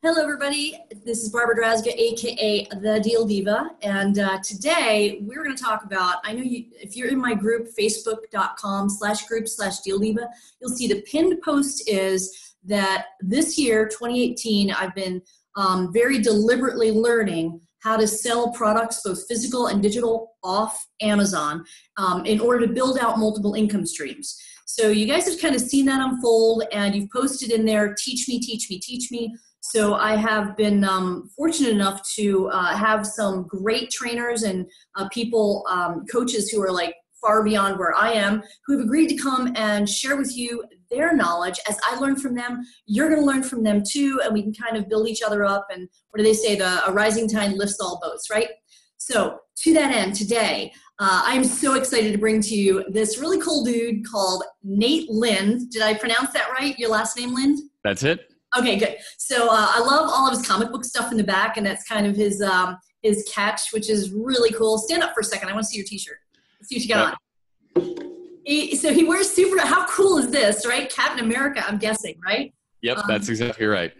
Hello, everybody. This is Barbara Drazga, aka the Deal Diva, and today we're going to talk about. I know if you're in my group, facebook.com/group/Deal Diva, you'll see the pinned post is that this year, 2018, I've been very deliberately learning how to sell products, both physical and digital, off Amazon in order to build out multiple income streams. So you guys have kind of seen that unfold, and you've posted in there, teach me, teach me, teach me. So I have been fortunate enough to have some great trainers and people, coaches who are like far beyond where I am, who have agreed to come and share with you their knowledge. As I learn from them, you're going to learn from them too, and we can kind of build each other up. And what do they say? A rising tide lifts all boats, right? So to that end, today, I'm so excited to bring to you this really cool dude called Nate Lind. Did I pronounce that right? Your last name, Lind? That's it. Okay, good. So I love all of his comic book stuff in the back, and that's kind of his catch, which is really cool. Stand up for a second. I want to see your T-shirt. Let's see what you got on. So he wears super. How cool is this, right? Captain America, I'm guessing, right? Yep, that's exactly right.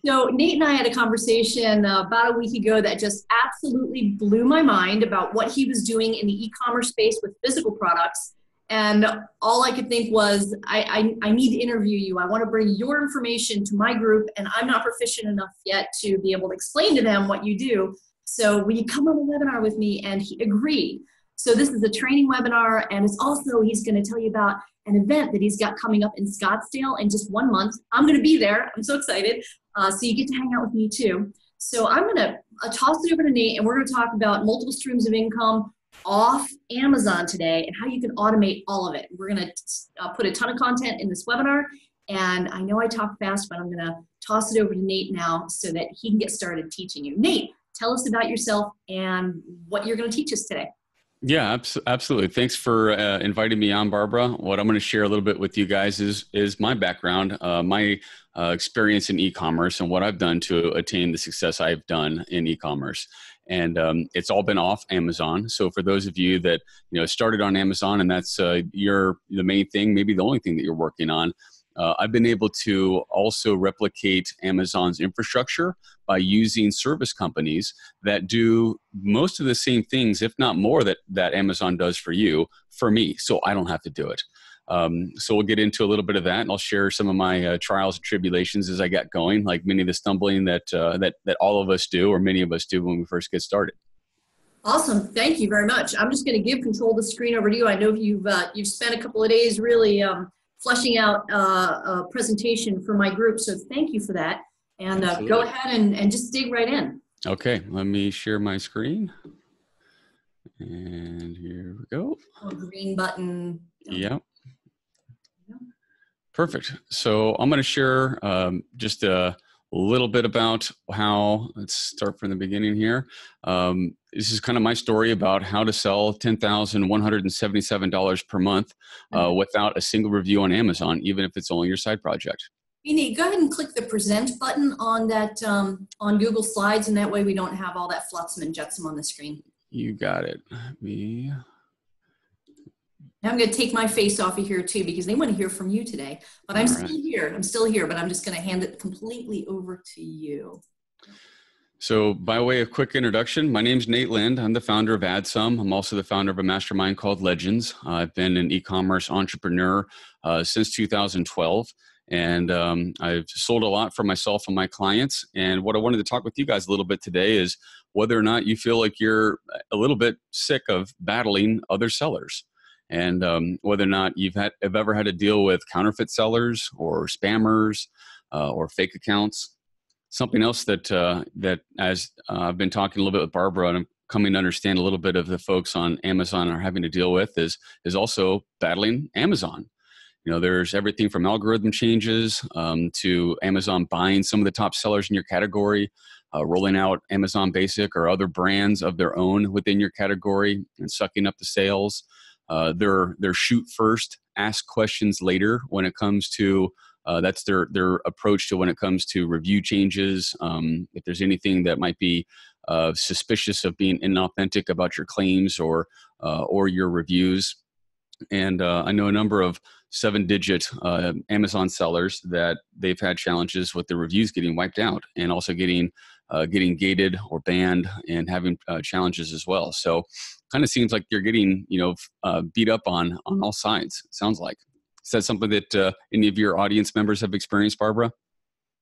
So Nate and I had a conversation about a week ago that just absolutely blew my mind about what he was doing in the e-commerce space with physical products. And all I could think was, I need to interview you. I want to bring your information to my group, and I'm not proficient enough yet to be able to explain to them what you do. So will you come on a webinar with me? And he agreed. So this is a training webinar, and it's also, he's going to tell you about an event that he's got coming up in Scottsdale in just 1 month. I'm going to be there. I'm so excited. So you get to hang out with me too. So I'm going to toss it over to Nate, and we're going to talk about multiple streams of income off Amazon today and how you can automate all of it. We're going to put a ton of content in this webinar, and I know I talk fast, but I'm going to toss it over to Nate now so that he can get started teaching you. Nate, tell us about yourself and what you're going to teach us today. Yeah, absolutely. Thanks for inviting me on, Barbara. What I'm going to share a little bit with you guys is my background, my experience in e-commerce, and what I've done to attain the success I've done in e-commerce. And it's all been off Amazon. So for those of you that started on Amazon, and that's the main thing, maybe the only thing that you're working on, I've been able to also replicate Amazon's infrastructure by using service companies that do most of the same things, if not more, that Amazon does for you, for me, so I don't have to do it. So we'll get into a little bit of that, and I'll share some of my trials and tribulations as I got going, like many of the stumbling that all of us do, or many of us do when we first get started. Awesome. Thank you very much. I'm just going to give control of the screen over to you. I know you've spent a couple of days really fleshing out a presentation for my group, so thank you for that. And go ahead and just dig right in. Okay, let me share my screen. And here we go. Green button. Yep. Perfect. So I'm going to share just a little bit about how, let's start from the beginning here. This is kind of my story about how to sell $10,177 per month without a single review on Amazon, even if it's only your side project. You need go ahead and click the present button on that on Google Slides, and that way we don't have all that flotsam and jetsam on the screen. You got it. Now I'm going to take my face off of here too, because they want to hear from you today. But I'm still here. I'm still here, but I'm just going to hand it completely over to you. So by way of quick introduction, my name's Nate Lind. I'm the founder of AdSum. I'm also the founder of a mastermind called Legends. I've been an e-commerce entrepreneur since 2012. And I've sold a lot for myself and my clients. And what I wanted to talk with you guys a little bit today is whether or not you feel like you're a little bit sick of battling other sellers. And whether or not you've ever had to deal with counterfeit sellers or spammers or fake accounts. Something else that as I've been talking a little bit with Barbara, and I'm coming to understand a little bit of the folks on Amazon are having to deal with is also battling Amazon. There's everything from algorithm changes to Amazon buying some of the top sellers in your category, rolling out Amazon Basic or other brands of their own within your category and sucking up the sales. Their shoot first, ask questions later when it comes to that's their approach to when it comes to review changes. If there's anything that might be suspicious of being inauthentic about your claims or your reviews. And I know a number of seven-digit Amazon sellers that they've had challenges with the reviews getting wiped out, and also getting gated or banned, and having challenges as well. So kind of seems like you're getting, beat up on all sides, it sounds like. Is that something that any of your audience members have experienced, Barbara?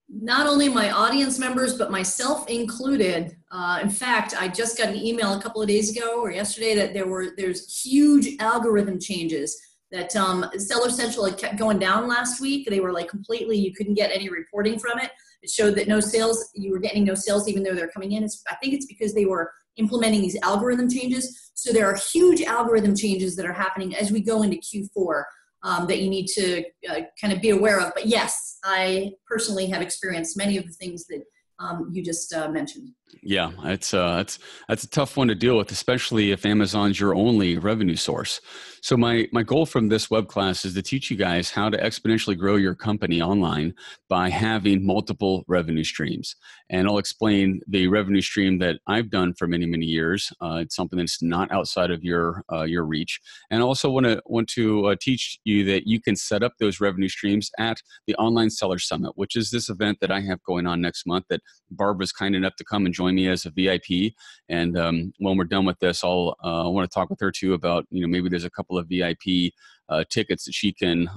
Not only my audience members, but myself included. In fact, I just got an email a couple of days ago or yesterday that there's huge algorithm changes that Seller Central had kept going down last week. They were like completely, you couldn't get any reporting from it. It showed that no sales, you were getting no sales even though they're coming in. I think it's because they were implementing these algorithm changes. So there are huge algorithm changes that are happening as we go into Q4. That you need to kind of be aware of. But yes, I personally have experienced many of the things that you just mentioned. Yeah, that's a tough one to deal with, especially if Amazon's your only revenue source. So my goal from this web class is to teach you guys how to exponentially grow your company online by having multiple revenue streams. And I'll explain the revenue stream that I've done for many, many years. It's something that's not outside of your reach. And I also want to teach you that you can set up those revenue streams at the Online Seller Summit, which is this event that I have going on next month that Barbara's kind enough to come and join me as a VIP. And when we're done with this, I want to talk with her too about, maybe there's a couple of VIP tickets that she can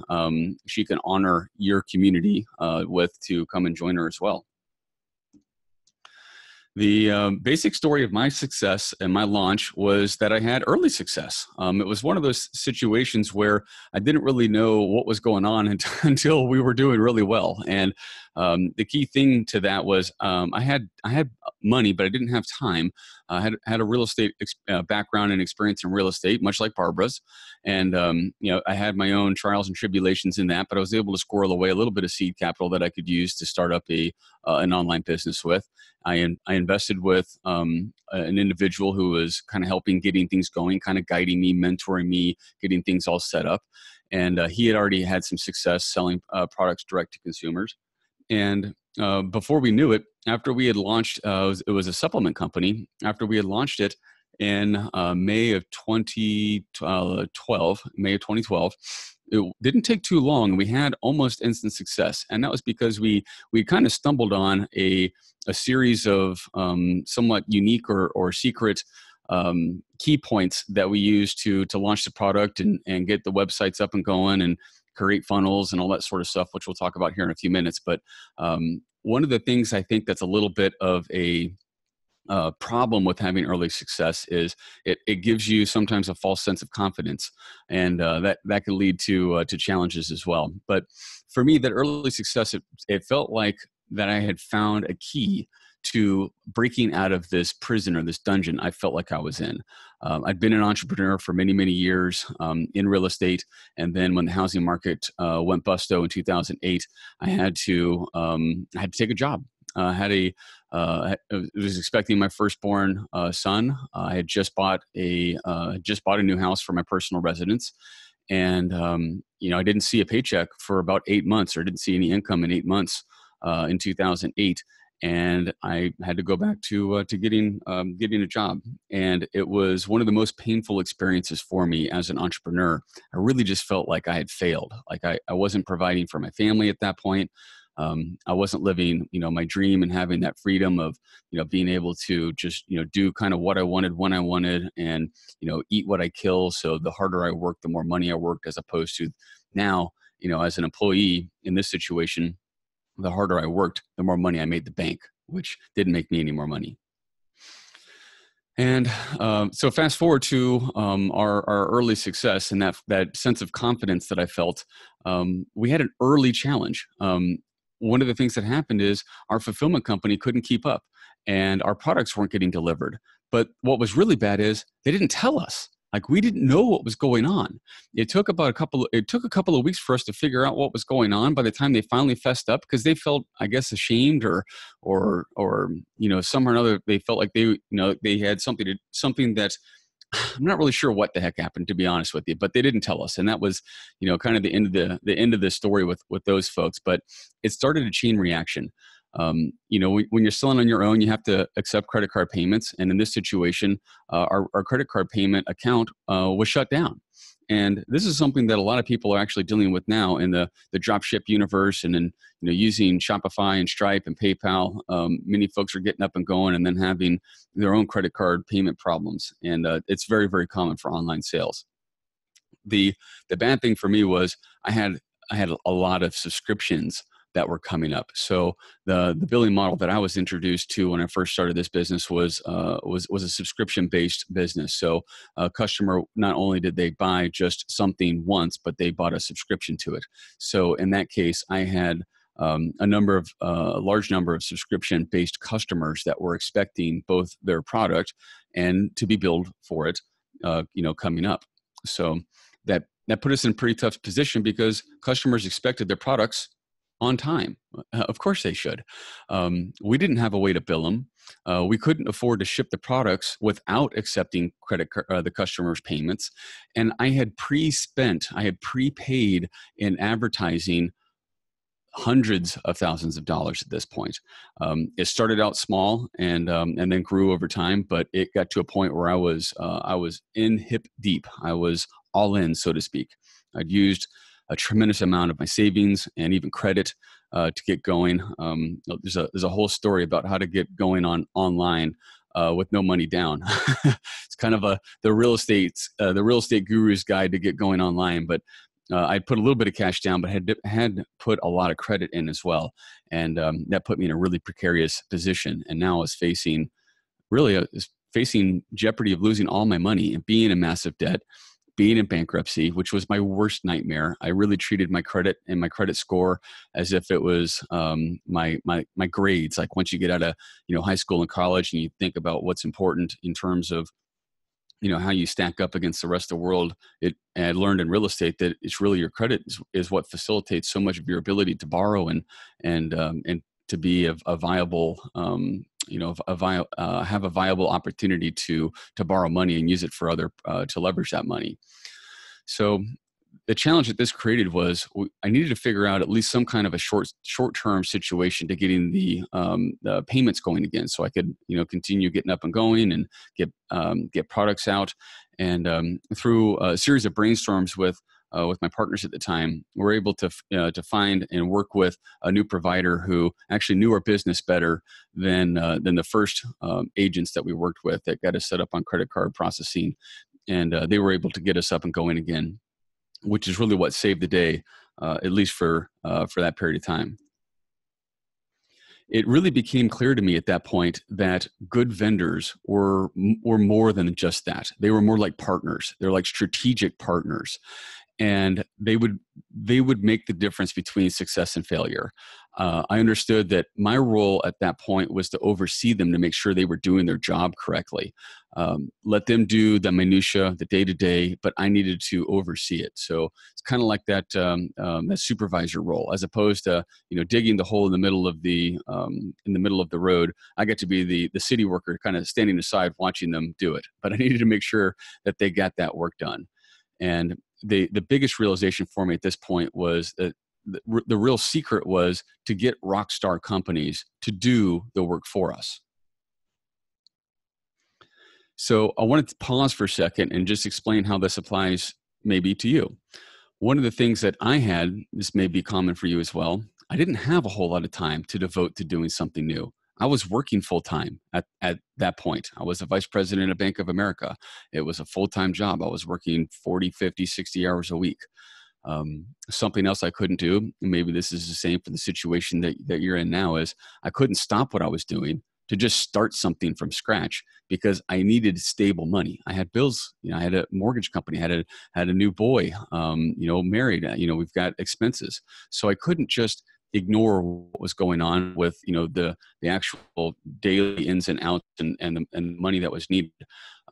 honor your community with to come and join her as well. The basic story of my success and my launch was that I had early success. It was one of those situations where I didn't really know what was going on until we were doing really well. And the key thing to that was I had money, but I didn't have time. I had a real estate background and experience in real estate, much like Barbara's. And I had my own trials and tribulations in that, but I was able to squirrel away a little bit of seed capital that I could use to start up an online business with. I invested with an individual who was kind of helping getting things going, kind of guiding me, mentoring me, getting things all set up. And he had already had some success selling products direct to consumers. And before we knew it, after we had launched, it was a supplement company. After we had launched it in May of 2012, it didn't take too long. We had almost instant success. And that was because we kind of stumbled on a series of somewhat unique or secret key points that we used to launch the product and get the websites up and going and create funnels and all that sort of stuff, which we'll talk about here in a few minutes. But one of the things I think that's a little bit of a problem with having early success is it gives you sometimes a false sense of confidence, and that can lead to challenges as well. But for me, that early success, it felt like that I had found a key to breaking out of this prison or this dungeon I felt like I was in. I'd been an entrepreneur for many, many years in real estate. And then when the housing market went busto in 2008, I had to take a job. I was expecting my firstborn son. I had just bought a new house for my personal residence. And, I didn't see a paycheck for about 8 months, or didn't see any income in 8 months in 2008. And I had to go back to getting a job. And it was one of the most painful experiences for me as an entrepreneur. I really just felt like I had failed. Like I wasn't providing for my family at that point. I wasn't living, my dream and having that freedom of, being able to just, do kind of what I wanted when I wanted, and, eat what I kill. So the harder I worked, the more money I worked, as opposed to now, as an employee in this situation, the harder I worked, the more money I made the bank, which didn't make me any more money. And so fast forward to our early success and that sense of confidence that I felt. We had an early challenge. One of the things that happened is our fulfillment company couldn't keep up, and our products weren't getting delivered. But what was really bad is they didn't tell us. Like, we didn't know what was going on. It took a couple of weeks for us to figure out what was going on. By the time they finally fessed up, because they felt, I guess, ashamed or somehow or another, they felt like they had something that I'm not really sure what the heck happened, to be honest with you, but they didn't tell us. And that was, kind of the end of the story with those folks. But it started a chain reaction. When you're selling on your own, you have to accept credit card payments. And in this situation, our credit card payment account was shut down. And this is something that a lot of people are actually dealing with now in the dropship universe, and in using Shopify and Stripe and PayPal. Many folks are getting up and going and then having their own credit card payment problems, and it's very, very common for online sales. The bad thing for me was I had a lot of subscriptions that were coming up. So the billing model that I was introduced to when I first started this business was a subscription based business. So a customer, not only did they buy just something once, but they bought a subscription to it. So in that case, I had a large number of subscription based customers that were expecting both their product and to be billed for it, coming up. So that put us in a pretty tough position because customers expected their products on time. Of course they should. We didn't have a way to bill them. We couldn't afford to ship the products without accepting the customer's payments. And I had prepaid in advertising hundreds of thousands of dollars at this point. It started out small and then grew over time, but it got to a point where I was in hip deep. I was all in, so to speak. I'd used a tremendous amount of my savings and even credit to get going. There's a whole story about how to get going online with no money down. It's kind of the real estate guru's guide to get going online. But I put a little bit of cash down, but had put a lot of credit in as well, and that put me in a really precarious position. And now I was facing jeopardy of losing all my money and being in massive debt, being in bankruptcy, which was my worst nightmare. I really treated my credit and my credit score as if it was my grades. Like once you get out of high school and college, and you think about what's important in terms of how you stack up against the rest of the world. I learned in real estate that it's really your credit is what facilitates so much of your ability to borrow and to be a viable have a viable opportunity to borrow money and use it for other to leverage that money. So the challenge that this created was I needed to figure out at least some kind of a short-term situation to getting the payments going again, so I could continue getting up and going and get products out. And through a series of brainstorms with my partners at the time, we were able to find and work with a new provider who actually knew our business better than the first agents that we worked with that got us set up on credit card processing, and they were able to get us up and going again, which is really what saved the day, at least for that period of time. It really became clear to me at that point that good vendors were more than just that. They were more like partners. They're like strategic partners. And they would make the difference between success and failure. I understood that my role at that point was to oversee them to make sure they were doing their job correctly. Let them do the minutia, the day-to-day, but I needed to oversee it. So it's kind of like that supervisor role, as opposed to digging the hole in the middle of the road. I got to be the city worker, kind of standing aside watching them do it. But I needed to make sure that they got that work done. And the biggest realization for me at this point was that the real secret was to get rock star companies to do the work for us. So I wanted to pause for a second and just explain how this applies maybe to you. One of the things that I had, this may be common for you as well, I didn't have a whole lot of time to devote to doing something new. I was working full-time at that point. I was a vice president of Bank of America. It was a full-time job. I was working 40, 50, 60 hours a week. Something else I couldn't do, and maybe this is the same for the situation that you're in now, is I couldn't stop what I was doing to just start something from scratch because I needed stable money. I had bills. I had a mortgage company, had a new boy, married, we've got expenses. So I couldn't just ignore what was going on with the actual daily ins and outs and the money that was needed.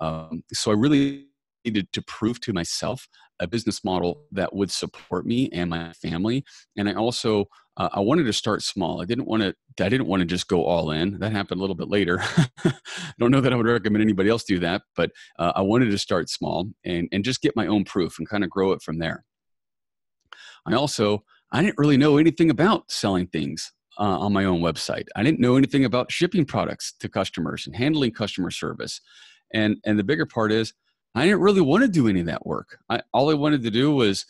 So I really needed to prove to myself a business model that would support me and my family. And I also I wanted to start small. I didn't want to just go all in. That happened a little bit later. I don't know that I would recommend anybody else do that, but I wanted to start small and just get my own proof and kind of grow it from there. I didn't really know anything about selling things on my own website. I didn't know anything about shipping products to customers and handling customer service. And the bigger part is I didn't really want to do any of that work. All I wanted to do was,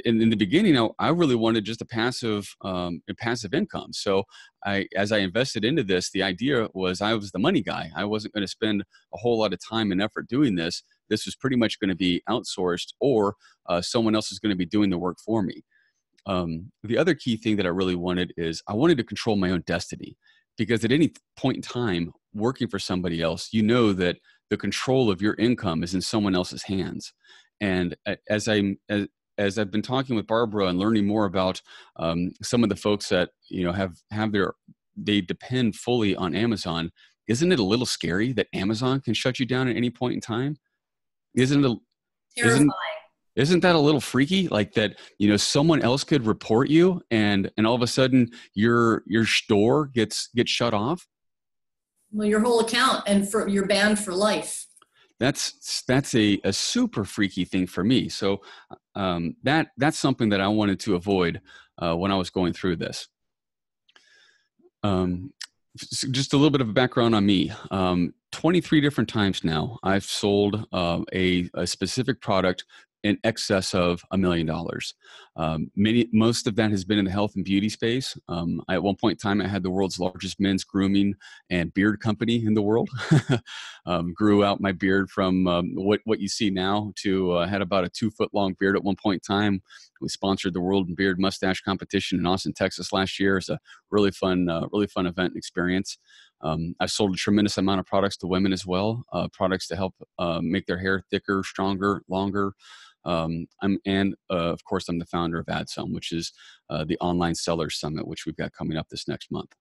in the beginning, I really wanted just a passive income. So as I invested into this, the idea was I was the money guy. I wasn't going to spend a whole lot of time and effort doing this. This was pretty much going to be outsourced, or someone else is going to be doing the work for me. The other key thing that I really wanted is I wanted to control my own destiny, because at any point in time, working for somebody else, you know that the control of your income is in someone else's hands. And as I've been talking with Barbara and learning more about some of the folks that they depend fully on Amazon, isn't it a little scary that Amazon can shut you down at any point in time? Terrifying. Isn't that a little freaky? Like that, someone else could report you, and all of a sudden your store gets shut off. Well, your whole account, and you're banned for life. That's a super freaky thing for me. So that's something that I wanted to avoid when I was going through this. Just a little bit of a background on me. 23 different times now, I've sold a specific product in excess of $1 million. Most of that has been in the health and beauty space. At one point in time, I had the world's largest men's grooming and beard company in the world. Grew out my beard from what you see now to had about a 2-foot long beard at one point in time. We sponsored the World Beard Mustache Competition in Austin, Texas last year. It's a really fun event and experience. I've sold a tremendous amount of products to women as well, products to help make their hair thicker, stronger, longer. Of course, I'm the founder of AdSum, which is the online seller summit, which we've got coming up this next month.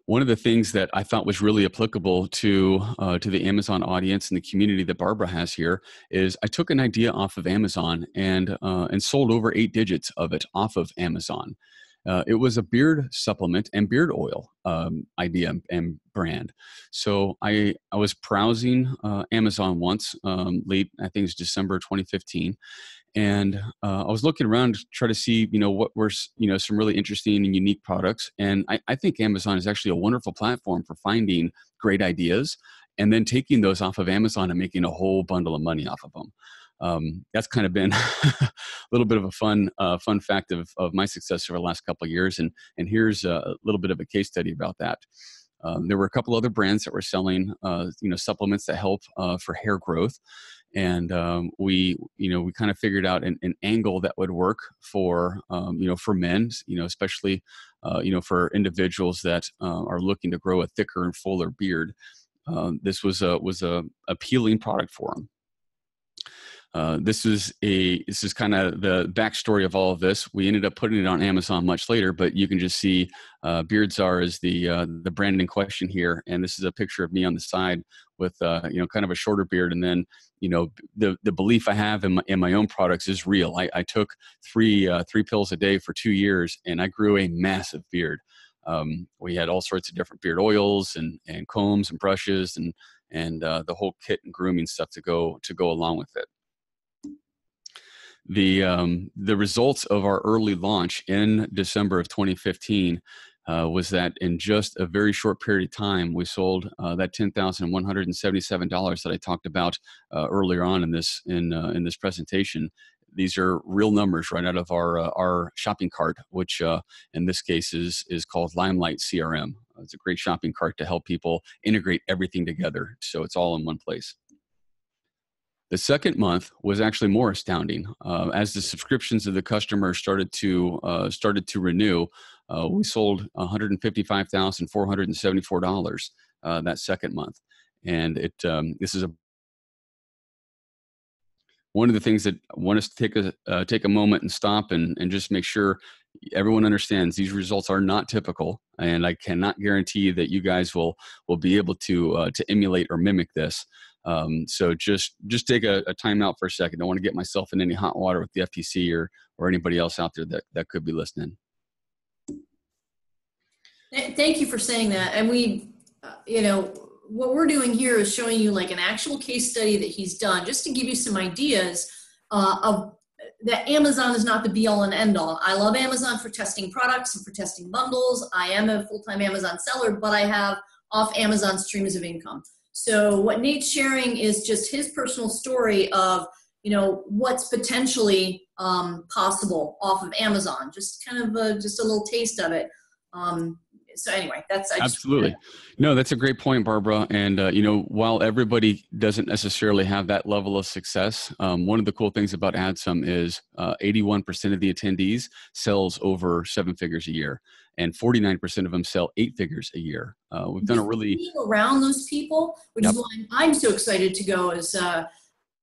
One of the things that I thought was really applicable to the Amazon audience and the community that Barbara has here is I took an idea off of Amazon and sold over 8 digits of it off of Amazon. It was a beard supplement and beard oil idea and brand. So I was browsing Amazon once, late, I think it was December 2015. And I was looking around to try to see, what were, some really interesting and unique products. And I think Amazon is actually a wonderful platform for finding great ideas and then taking those off of Amazon and making a whole bundle of money off of them. That's kind of been a little bit of a fun fact of my success over the last couple of years. And here's a little bit of a case study about that. There were a couple other brands that were selling, supplements that help for hair growth. And we kind of figured out an angle that would work for men, especially, for individuals that are looking to grow a thicker and fuller beard. This was a appealing product for them. This is kind of the backstory of all of this. We ended up putting it on Amazon much later, but you can just see Beardsar is the brand in question here, and this is a picture of me on the side with kind of a shorter beard. And then the belief I have in my own products is real. I took three pills a day for 2 years, and I grew a massive beard. We had all sorts of different beard oils and combs and brushes and the whole kit and grooming stuff to go along with it. The results of our early launch in December of 2015 was that in just a very short period of time, we sold that $10,177 that I talked about earlier on in this presentation. These are real numbers right out of our shopping cart, which in this case is called Limelight CRM. It's a great shopping cart to help people integrate everything together, so it's all in one place. The second month was actually more astounding. As the subscriptions of the customers started to renew, we sold $155,474 that second month, and this is one of the things that I want us to take a moment and stop and just make sure everyone understands these results are not typical, and I cannot guarantee that you guys will be able to emulate or mimic this. So just take a time out for a second. I don't want to get myself in any hot water with the FTC or anybody else out there that could be listening. Thank you for saying that. And we, what we're doing here is showing you like an actual case study that he's done, just to give you some ideas of that Amazon is not the be all and end all. I love Amazon for testing products and for testing bundles. I am a full-time Amazon seller, but I have off Amazon streams of income. So what Nate's sharing is just his personal story of, what's potentially possible off of Amazon. Just kind of just a little taste of it. So anyway, Absolutely. No, that's a great point, Barbara. And, while everybody doesn't necessarily have that level of success, one of the cool things about AdSum is 81% of the attendees sells over 7 figures a year, and 49% of them sell 8 figures a year. We've done a really... Being around those people, which is why I'm so excited to go, is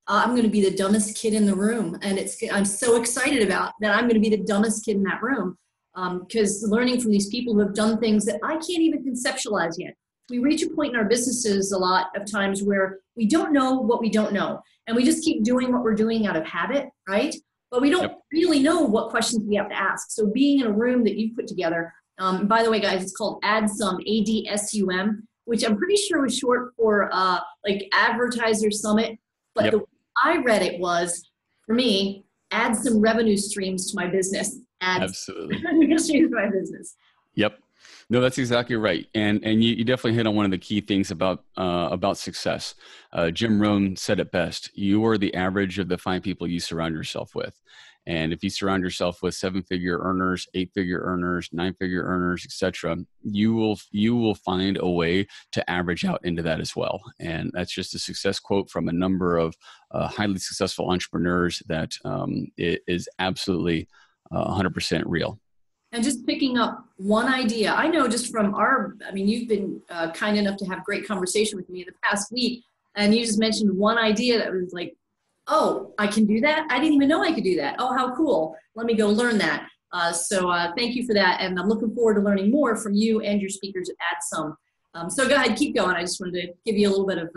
I'm going to be the dumbest kid in the room. And I'm so excited about that. I'm going to be the dumbest kid in that room. Because learning from these people who have done things that I can't even conceptualize yet. We reach a point in our businesses a lot of times where we don't know what we don't know. And we just keep doing what we're doing out of habit, right? But we don't really know what questions we have to ask. So being in a room that you've put together, by the way, guys, it's called AdSum, ADSUM, which I'm pretty sure was short for like Advertiser Summit. But the way I read it was, for me, add some revenue streams to my business. Absolutely. Revenue streams to my business. Yep. No, that's exactly right. And you definitely hit on one of the key things about success. Jim Rohn said it best. You are the average of the 5 people you surround yourself with. And if you surround yourself with 7-figure earners, 8-figure earners, 9-figure earners, etc., you will find a way to average out into that as well. And that's just a success quote from a number of highly successful entrepreneurs that it is absolutely 100% real. And just picking up one idea, I know just from you've been kind enough to have great conversation with me in the past week, and you just mentioned one idea that was like, oh, I can do that? I didn't even know I could do that. Oh, how cool. Let me go learn that. So thank you for that. And I'm looking forward to learning more from you and your speakers at AdSum. So go ahead, keep going. I just wanted to give you a little bit of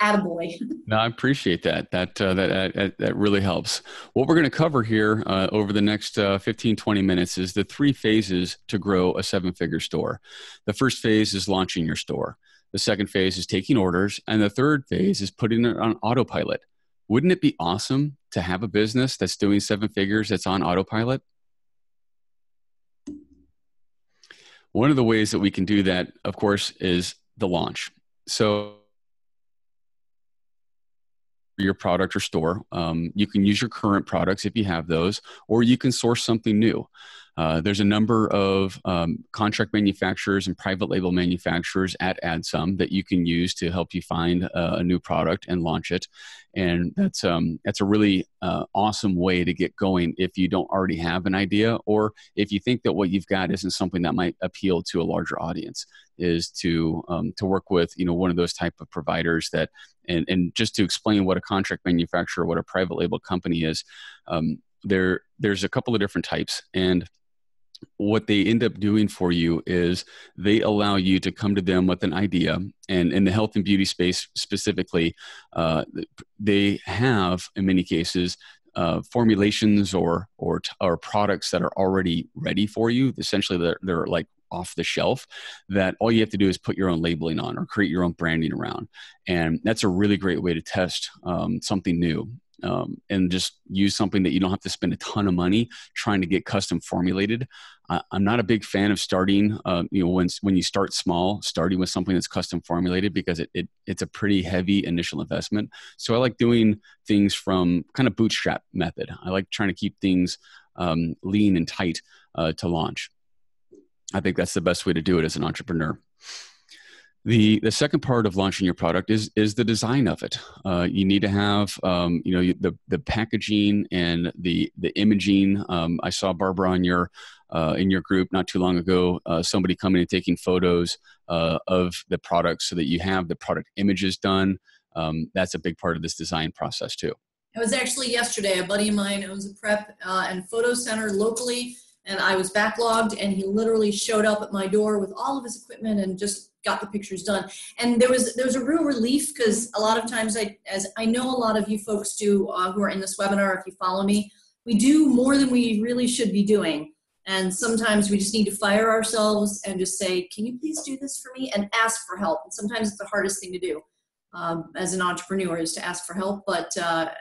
attaboy. No, I appreciate that. That really helps. What we're going to cover here over the next 15, 20 minutes is the 3 phases to grow a 7-figure store. The first phase is launching your store. The second phase is taking orders. And the third phase is putting it on autopilot. Wouldn't it be awesome to have a business that's doing 7 figures that's on autopilot? One of the ways that we can do that, of course, is the launch. So your product or store, you can use your current products if you have those, or you can source something new. There's a number of contract manufacturers and private label manufacturers at AdSum that you can use to help you find a new product and launch it. And that's a really awesome way to get going if you don't already have an idea, or if you think that what you've got isn't something that might appeal to a larger audience, is to work with one of those type of providers that, and just to explain what a contract manufacturer, what a private label company is, there's a couple of different types. And what they end up doing for you is they allow you to come to them with an idea. And in the health and beauty space specifically, they have, in many cases, formulations or products that are already ready for you. Essentially, they're like off the shelf, that all you have to do is put your own labeling on or create your own branding around. And that's a really great way to test something new. And just use something that you don't have to spend a ton of money trying to get custom formulated. I'm not a big fan of starting, when you start small, starting with something that's custom formulated, because it's a pretty heavy initial investment. So I like doing things from kind of bootstrap method. I like trying to keep things lean and tight to launch. I think that's the best way to do it as an entrepreneur. The second part of launching your product is the design of it. You need to have the packaging and the imaging. I saw Barbara on in your group not too long ago. Somebody coming and taking photos of the product so that you have the product images done. That's a big part of this design process too. It was actually yesterday. A buddy of mine owns a prep and photo center locally, and I was backlogged, and he literally showed up at my door with all of his equipment and just got the pictures done. And there was a real relief, because a lot of times, as I know a lot of you folks do who are in this webinar, if you follow me, we do more than we really should be doing. And sometimes we just need to fire ourselves and just say, can you please do this for me? And ask for help. And sometimes it's the hardest thing to do as an entrepreneur, is to ask for help. But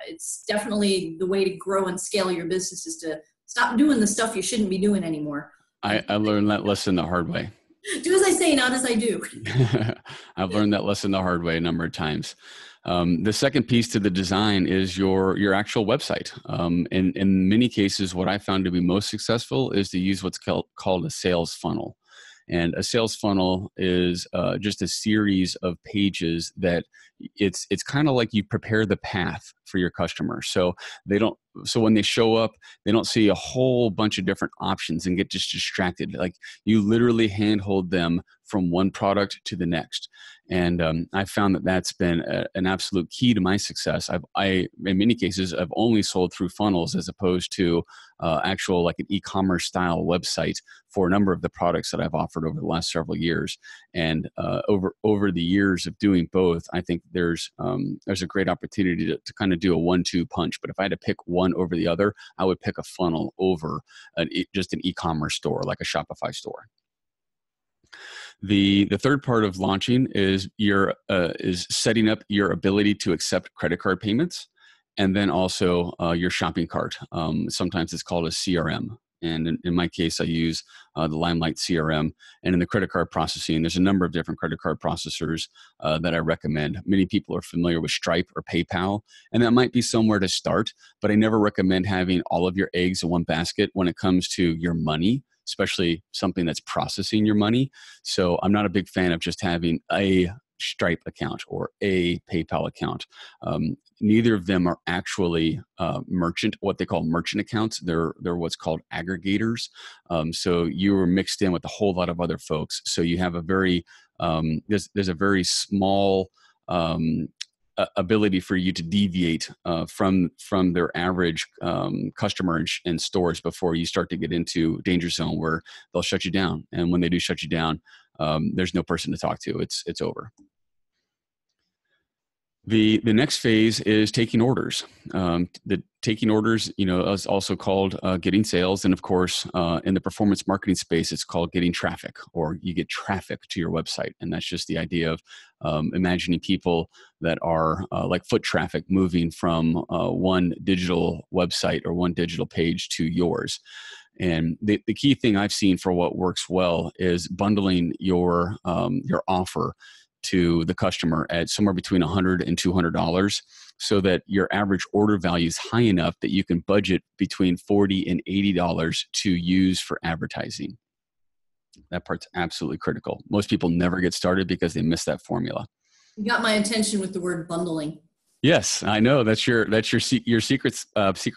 it's definitely the way to grow and scale your business, is to stop doing the stuff you shouldn't be doing anymore. I learned that lesson the hard way. Do as I say, say, not as I do. I've learned that lesson the hard way a number of times. The second piece to the design is your actual website. In many cases, what I found to be most successful is to use what's called a sales funnel. And a sales funnel is just a series of pages that it's kind of like you prepare the path for your customer. So when they show up, they don't see a whole bunch of different options and get just distracted. Like you literally handhold them from one product to the next. And I found that that's been an absolute key to my success. In many cases, I've only sold through funnels as opposed to actual like an e-commerce style website for a number of the products that I've offered over the last several years. And over the years of doing both, I think there's a great opportunity to kind of do a 1-2 punch. But if I had to pick one over the other, I would pick a funnel over just an e-commerce store like a Shopify store. The third part of launching is setting up your ability to accept credit card payments, and then also your shopping cart. Sometimes it's called a CRM. And in my case, I use the Limelight CRM. And in the credit card processing, there's a number of different credit card processors that I recommend. Many people are familiar with Stripe or PayPal, and that might be somewhere to start, but I never recommend having all of your eggs in one basket when it comes to your money, especially something that's processing your money. So I'm not a big fan of just having a Stripe account or a PayPal account. Neither of them are actually what they call merchant accounts. They're what's called aggregators. So you are mixed in with a whole lot of other folks. So you have a very there's a very small ability for you to deviate from their average customer in stores before you start to get into danger zone where they'll shut you down. And when they do shut you down, there's no person to talk to. It's over. The next phase is taking orders. The taking orders, is also called getting sales. And of course, in the performance marketing space, it's called getting traffic, or you get traffic to your website. And that's just the idea of imagining people that are like foot traffic moving from one digital website or one digital page to yours. And the key thing I've seen for what works well is bundling your offer to the customer at somewhere between $100 and $200, so that your average order value is high enough that you can budget between $40 and $80 to use for advertising. That part's absolutely critical. Most people never get started because they miss that formula. You got my attention with the word bundling. Yes, I know. That's your secret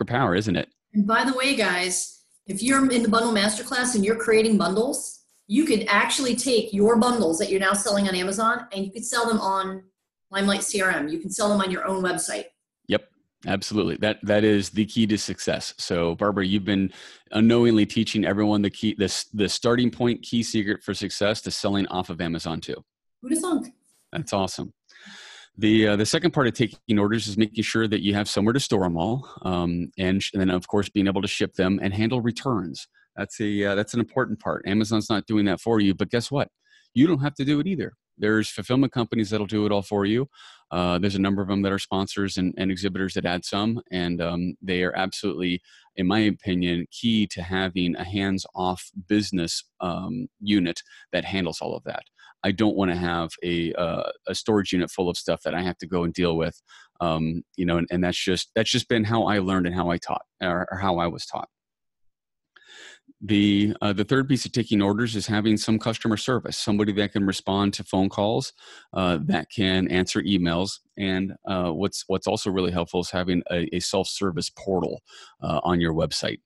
power, isn't it? And by the way, guys, if you're in the Bundle Masterclass and you're creating bundles, you could actually take your bundles that you're now selling on Amazon and you could sell them on Limelight CRM. You can sell them on your own website. Yep, absolutely. That is the key to success. So Barbara, you've been unknowingly teaching everyone the starting point key secret for success to selling off of Amazon too. Who'd have thunk? That's awesome. The second part of taking orders is making sure that you have somewhere to store them all, and then of course being able to ship them and handle returns. That's an important part. Amazon's not doing that for you, but guess what? You don't have to do it either. There's fulfillment companies that'll do it all for you. There's a number of them that are sponsors and exhibitors at AdSum, and they are absolutely, in my opinion, key to having a hands-off business unit that handles all of that. I don't want to have a storage unit full of stuff that I have to go and deal with, and that's just been how I learned and how I taught, or how I was taught. The third piece of taking orders is having some customer service, somebody that can respond to phone calls, that can answer emails, and what's also really helpful is having a self-service portal on your website.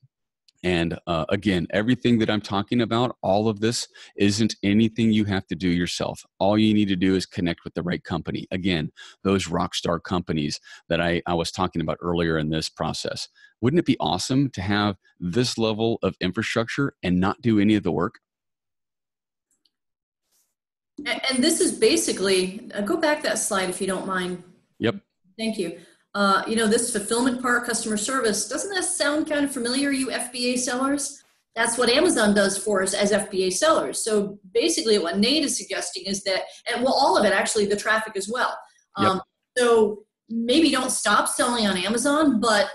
And again, everything that I'm talking about, all of this isn't anything you have to do yourself. All you need to do is connect with the right company. Again, those rock star companies that I was talking about earlier in this process. Wouldn't it be awesome to have this level of infrastructure and not do any of the work? And this is basically, go back that slide if you don't mind. Yep. Thank you. This fulfillment part, customer service, doesn't that sound kind of familiar, you FBA sellers? That's what Amazon does for us as FBA sellers. So basically what Nate is suggesting is that, and well, all of it actually, the traffic as well. Yep. So maybe don't stop selling on Amazon, but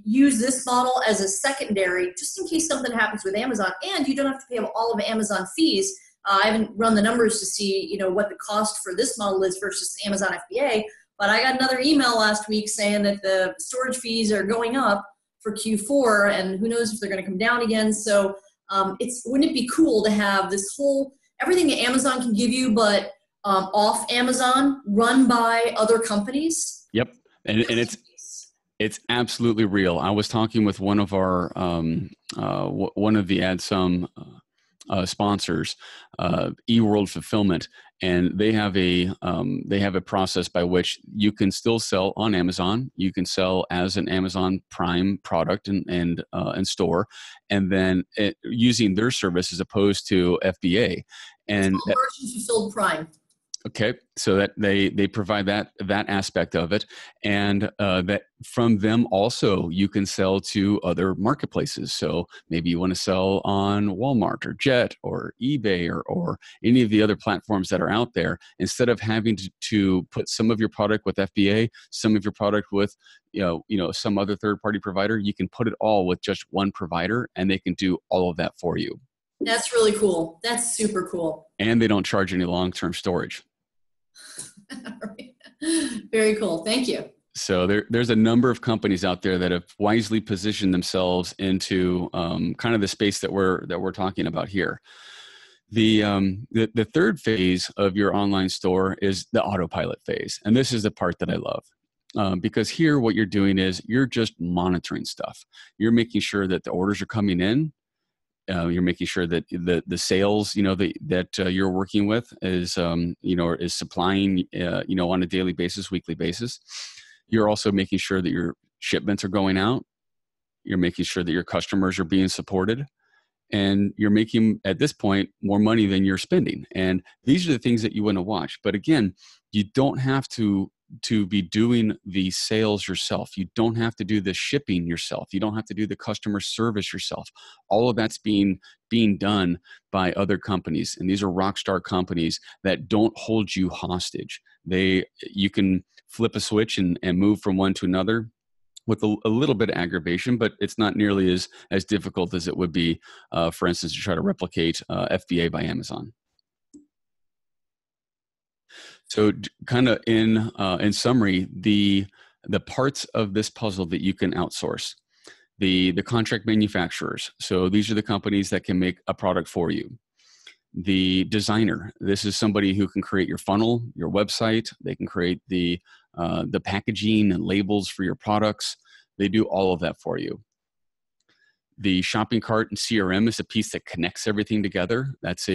use this model as a secondary, just in case something happens with Amazon, and you don't have to pay all of Amazon fees I haven't run the numbers to see, you know, what the cost for this model is versus Amazon FBA, but I got another email last week saying that the storage fees are going up for Q4, and who knows if they're going to come down again. So wouldn't it be cool to have this whole, everything that Amazon can give you, but off Amazon, run by other companies? Yep. And it's absolutely real. I was talking with one of our, one of the AdSum sponsors, eWorld Fulfillment, and they have a process by which you can still sell on Amazon. You can sell as an Amazon Prime product and store, and then using their service as opposed to FBA. And Merchant Fulfilled Prime. Okay, so that they provide that aspect of it, and that from them also you can sell to other marketplaces. So maybe you want to sell on Walmart or Jet or eBay or any of the other platforms that are out there. Instead of having to put some of your product with FBA, some of your product with you know some other third-party provider, you can put it all with just one provider, and they can do all of that for you. That's really cool. That's super cool. And they don't charge any long-term storage. Very cool. Thank you. So there's a number of companies out there that have wisely positioned themselves into kind of the space that we're talking about here. The third phase of your online store is the autopilot phase, and this is the part that I love. Because here what you're doing is you're just monitoring stuff. You're making sure that the orders are coming in. You're making sure that the sales, you know, that you're working with is, is supplying, on a daily basis, weekly basis. You're also making sure that your shipments are going out. You're making sure that your customers are being supported, and you're making, at this point, more money than you're spending. And these are the things that you want to watch. But again, you don't have to be doing the sales yourself. You don't have to do the shipping yourself. You don't have to do the customer service yourself. All of that's being done by other companies. And these are rock star companies that don't hold you hostage. You can flip a switch and move from one to another with a little bit of aggravation, but it's not nearly as difficult as it would be, for instance, to try to replicate FBA by Amazon. So kind of in summary, the parts of this puzzle that you can outsource, the contract manufacturers. So these are the companies that can make a product for you. The designer, this is somebody who can create your funnel, your website. They can create the packaging and labels for your products. They do all of that for you. The shopping cart and CRM is a piece that connects everything together. That's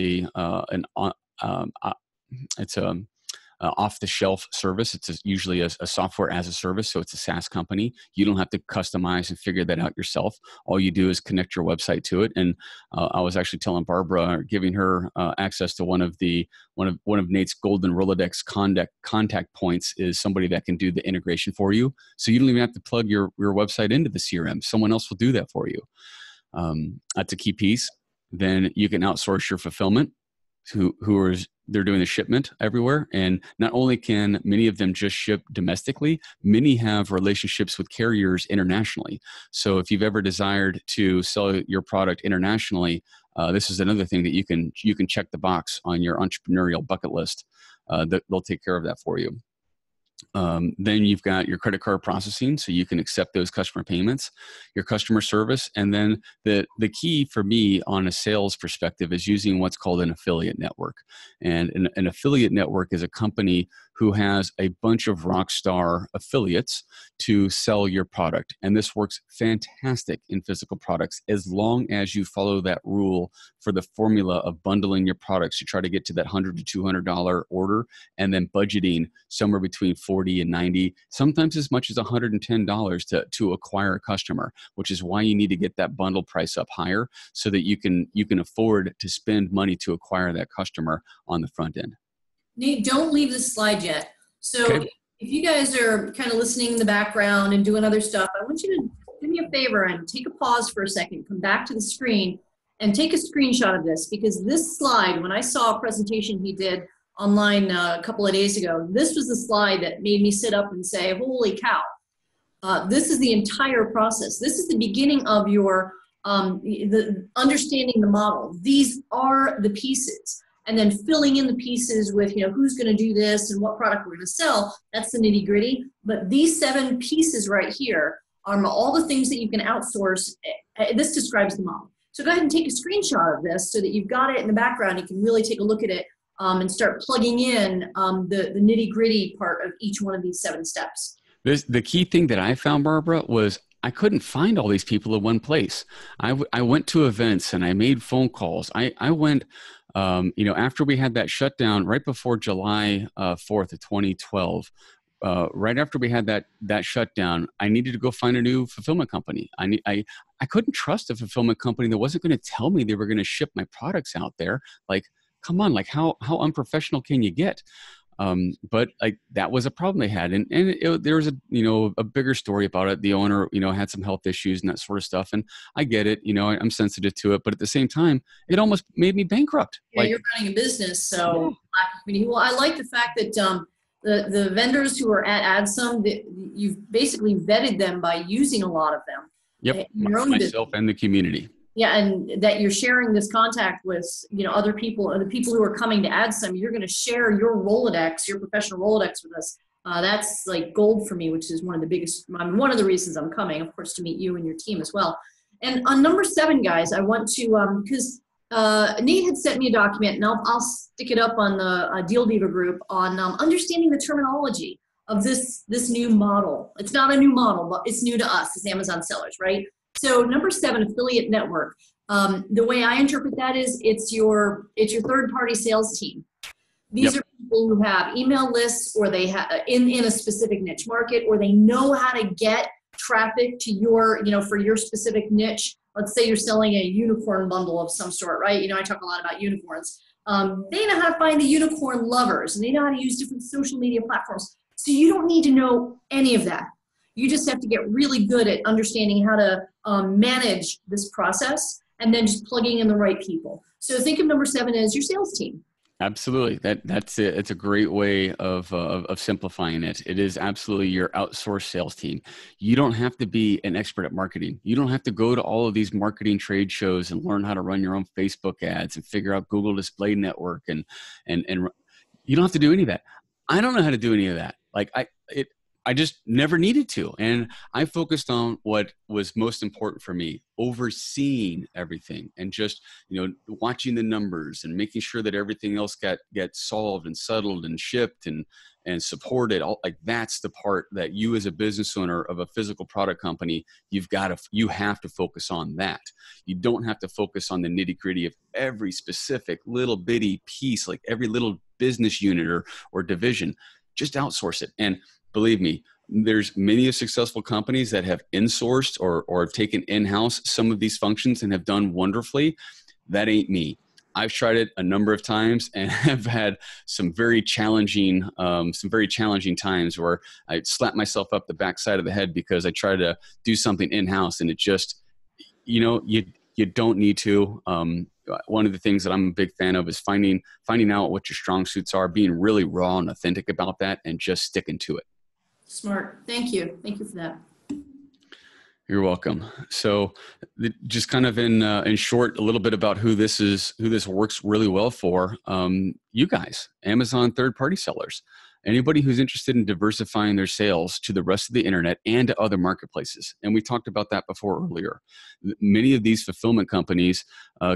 off-the-shelf service. It's usually a software as a service, so it's a SaaS company. You don't have to customize and figure that out yourself. All you do is connect your website to it. And I was actually telling Barbara, giving her access to one of Nate's golden Rolodex contact points is somebody that can do the integration for you. So you don't even have to plug your website into the CRM. Someone else will do that for you. That's a key piece. Then you can outsource your fulfillment. They're doing the shipment everywhere. And not only can many of them just ship domestically, many have relationships with carriers internationally. So if you've ever desired to sell your product internationally, this is another thing that you can check the box on your entrepreneurial bucket list. That they'll take care of that for you. Then you've got your credit card processing, so you can accept those customer payments, your customer service, and then the key for me on a sales perspective is using what's called an affiliate network. And an affiliate network is a company who has a bunch of rock star affiliates to sell your product. And this works fantastic in physical products as long as you follow that rule for the formula of bundling your products to try to get to that $100 to $200 order, and then budgeting somewhere between $40 and $90, sometimes as much as $110 to acquire a customer, which is why you need to get that bundle price up higher so that you can afford to spend money to acquire that customer on the front end. Nate, don't leave this slide yet. So okay. If you guys are kind of listening in the background and doing other stuff, I want you to do me a favor and take a pause for a second, come back to the screen and take a screenshot of this, because this slide, when I saw a presentation he did online a couple of days ago, this was the slide that made me sit up and say, holy cow, this is the entire process. This is the beginning of your the understanding the model. These are the pieces. and then filling in the pieces with, who's going to do this and what product we're going to sell. That's the nitty gritty. But these 7 pieces right here are all the things that you can outsource. This describes the model. So go ahead and take a screenshot of this so that you've got it in the background. You can really take a look at it and start plugging in the nitty gritty part of each one of these 7 steps. The key thing that I found, Barbara, was I couldn't find all these people in one place. I went to events and I made phone calls. I went, after we had that shutdown right before July 4th of 2012, right after we had that shutdown, I needed to go find a new fulfillment company. I couldn't trust a fulfillment company that wasn't going to tell me they were going to ship my products out there. Like, come on, like how unprofessional can you get? But like that was a problem they had, and there was a bigger story about it. The owner, had some health issues and that sort of stuff, and I get it. I'm sensitive to it, but at the same time, it almost made me bankrupt. Yeah, you're running a business, so well, I like the fact that the vendors who are at AdSum, that you've basically vetted them by using a lot of them. Yep, your own myself business. And the community. Yeah, and that you're sharing this contact with, other people, or the people who are coming to AdSum. You're going to share your Rolodex, your professional Rolodex with us. That's like gold for me, which is one of the reasons I'm coming, of course, to meet you and your team as well. And on number 7, guys, I want to, because Nate had sent me a document, and I'll stick it up on the Deal Diva group on understanding the terminology of this new model. It's not a new model, but it's new to us as Amazon sellers, right? So number 7, affiliate network. The way I interpret that is it's your third-party sales team. These are people who have email lists, or they have in a specific niche market, or they know how to get traffic to your, for your specific niche. Let's say you're selling a unicorn bundle of some sort, right? I talk a lot about unicorns. They know how to find the unicorn lovers, and they know how to use different social media platforms. So you don't need to know any of that. You just have to get really good at understanding how to manage this process, and then just plugging in the right people. So think of number 7 as your sales team. Absolutely. That's it. It's a great way of simplifying it. It is absolutely your outsourced sales team. You don't have to be an expert at marketing. You don't have to go to all of these marketing trade shows and learn how to run your own Facebook ads and figure out Google Display Network and you don't have to do any of that. I don't know how to do any of that. Like I just never needed to. And I focused on what was most important for me, overseeing everything and just, watching the numbers and making sure that everything else gets solved and settled and shipped and supported. That's the part that you as a business owner of a physical product company, you have to focus on that. You don't have to focus on the nitty gritty of every specific little bitty piece, like every little business unit or division. Just outsource it. And believe me, there's many successful companies that have insourced or taken in-house some of these functions and have done wonderfully. That ain't me. I've tried it a number of times and have had some very challenging times where I slap myself up the backside of the head because I try to do something in-house and it just, you don't need to. One of the things that I'm a big fan of is finding out what your strong suits are, being really raw and authentic about that, and just sticking to it. Smart. Thank you. Thank you for that. You're welcome. So just kind of in short, a little bit about who this works really well for. You guys, Amazon third-party sellers, anybody who's interested in diversifying their sales to the rest of the internet and to other marketplaces. And we talked about that before earlier. Many of these fulfillment companies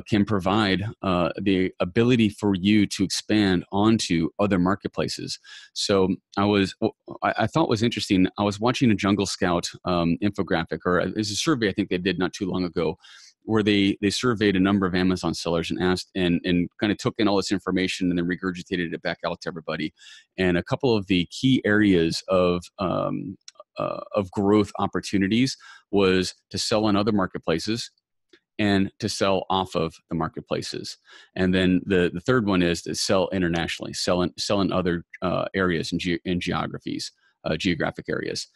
can provide the ability for you to expand onto other marketplaces. So I thought was interesting. I was watching a Jungle Scout infographic, or it's a survey I think they did not too long ago, where they surveyed a number of Amazon sellers and asked and kind of took in all this information and then regurgitated it back out to everybody. And a couple of the key areas of growth opportunities was to sell on other marketplaces and to sell off of the marketplaces. And then the third one is to sell internationally, sell in other areas and geographic areas.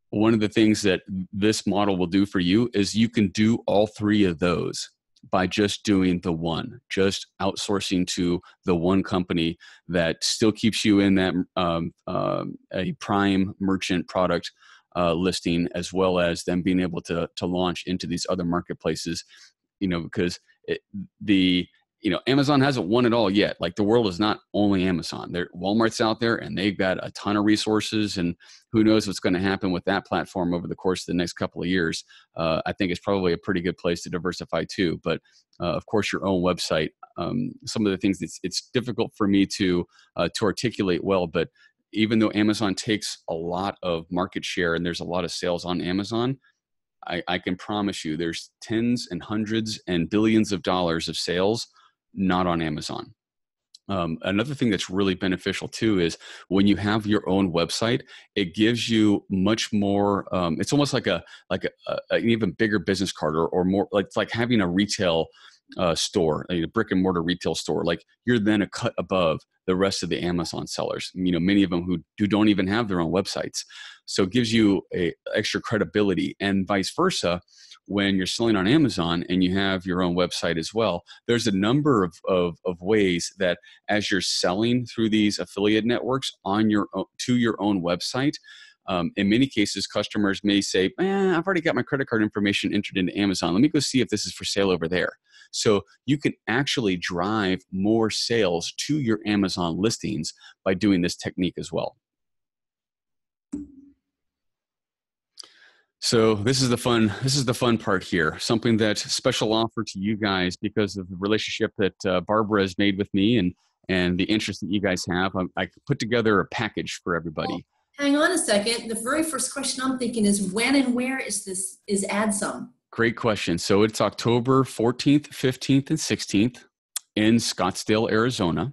One of the things that this model will do for you is you can do all 3 of those by just doing the one, just outsourcing to the one company that still keeps you in that a prime merchant product listing, as well as them being able to launch into these other marketplaces, because the Amazon hasn't won it all yet. Like, the world is not only Amazon. Walmart's out there, and they've got a ton of resources, and who knows what's going to happen with that platform over the course of the next couple of years. I think it's probably a pretty good place to diversify too. But of course, your own website. Some of the things it's difficult for me to articulate well, but even though Amazon takes a lot of market share and there's a lot of sales on Amazon, I can promise you there's tens and hundreds and billions of dollars of sales not on Amazon. Another thing that's really beneficial too is when you have your own website, it gives you much more. It's almost like an even bigger business card, or more like it's like having a retail store, a brick and mortar retail store. Like, you're then a cut above the rest of the Amazon sellers. Many of them who don't even have their own websites. So it gives you a extra credibility, and vice versa. When you're selling on Amazon and you have your own website as well, there's a number of ways that as you're selling through these affiliate networks to your own website, in many cases, customers may say, I've already got my credit card information entered into Amazon. Let me go see if this is for sale over there. So you can actually drive more sales to your Amazon listings by doing this technique as well. So this is the fun part here. Something that's special offer to you guys because of the relationship that Barbara has made with me and the interest that you guys have. I put together a package for everybody. Well, hang on a second. The very first question I'm thinking is, when and where is AdSum? Great question. So it's October 14th, 15th, and 16th in Scottsdale, Arizona.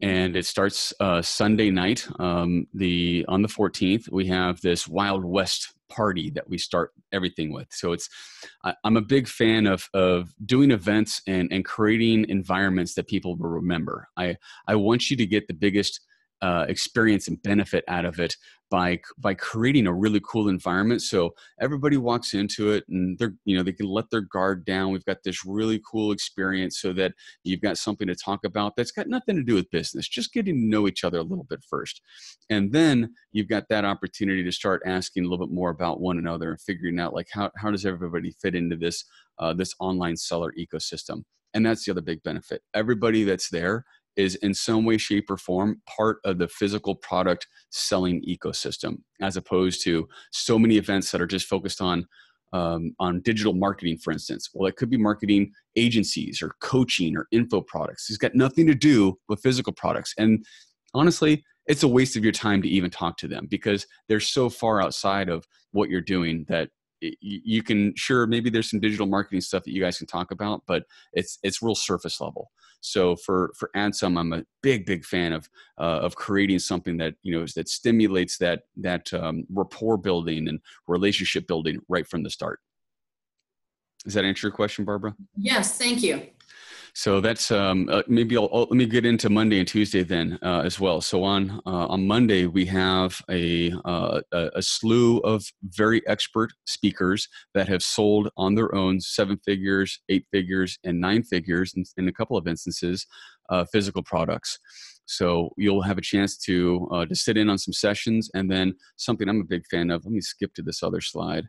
And it starts Sunday night. On the 14th, we have this Wild West party that we start everything with. So I'm a big fan of doing events and creating environments that people will remember. I want you to get the biggest experience and benefit out of it by creating a really cool environment. So everybody walks into it and they can let their guard down. We've got this really cool experience so that you've got something to talk about that's got nothing to do with business, just getting to know each other a little bit first. And then you've got that opportunity to start asking a little bit more about one another and figuring out, like, how does everybody fit into this online seller ecosystem? And that's the other big benefit. Everybody that's there is in some way, shape, or form part of the physical product selling ecosystem, as opposed to so many events that are just focused on digital marketing, for instance. Well, it could be marketing agencies or coaching or info products. It's got nothing to do with physical products. And honestly, it's a waste of your time to even talk to them because they're so far outside of what you're doing that you can, sure, maybe there's some digital marketing stuff that you guys can talk about, but it's real surface level. So for AdSum, I'm a big fan of creating something that that stimulates that rapport building and relationship building right from the start. Does that answer your question, Barbara? Yes, thank you. So that's maybe let me get into Monday and Tuesday then as well. So on Monday we have a slew of very expert speakers that have sold on their own 7 figures, 8 figures, and 9 figures in a couple of instances, physical products. So you'll have a chance to sit in on some sessions, and then something I'm a big fan of. Let me skip to this other slide.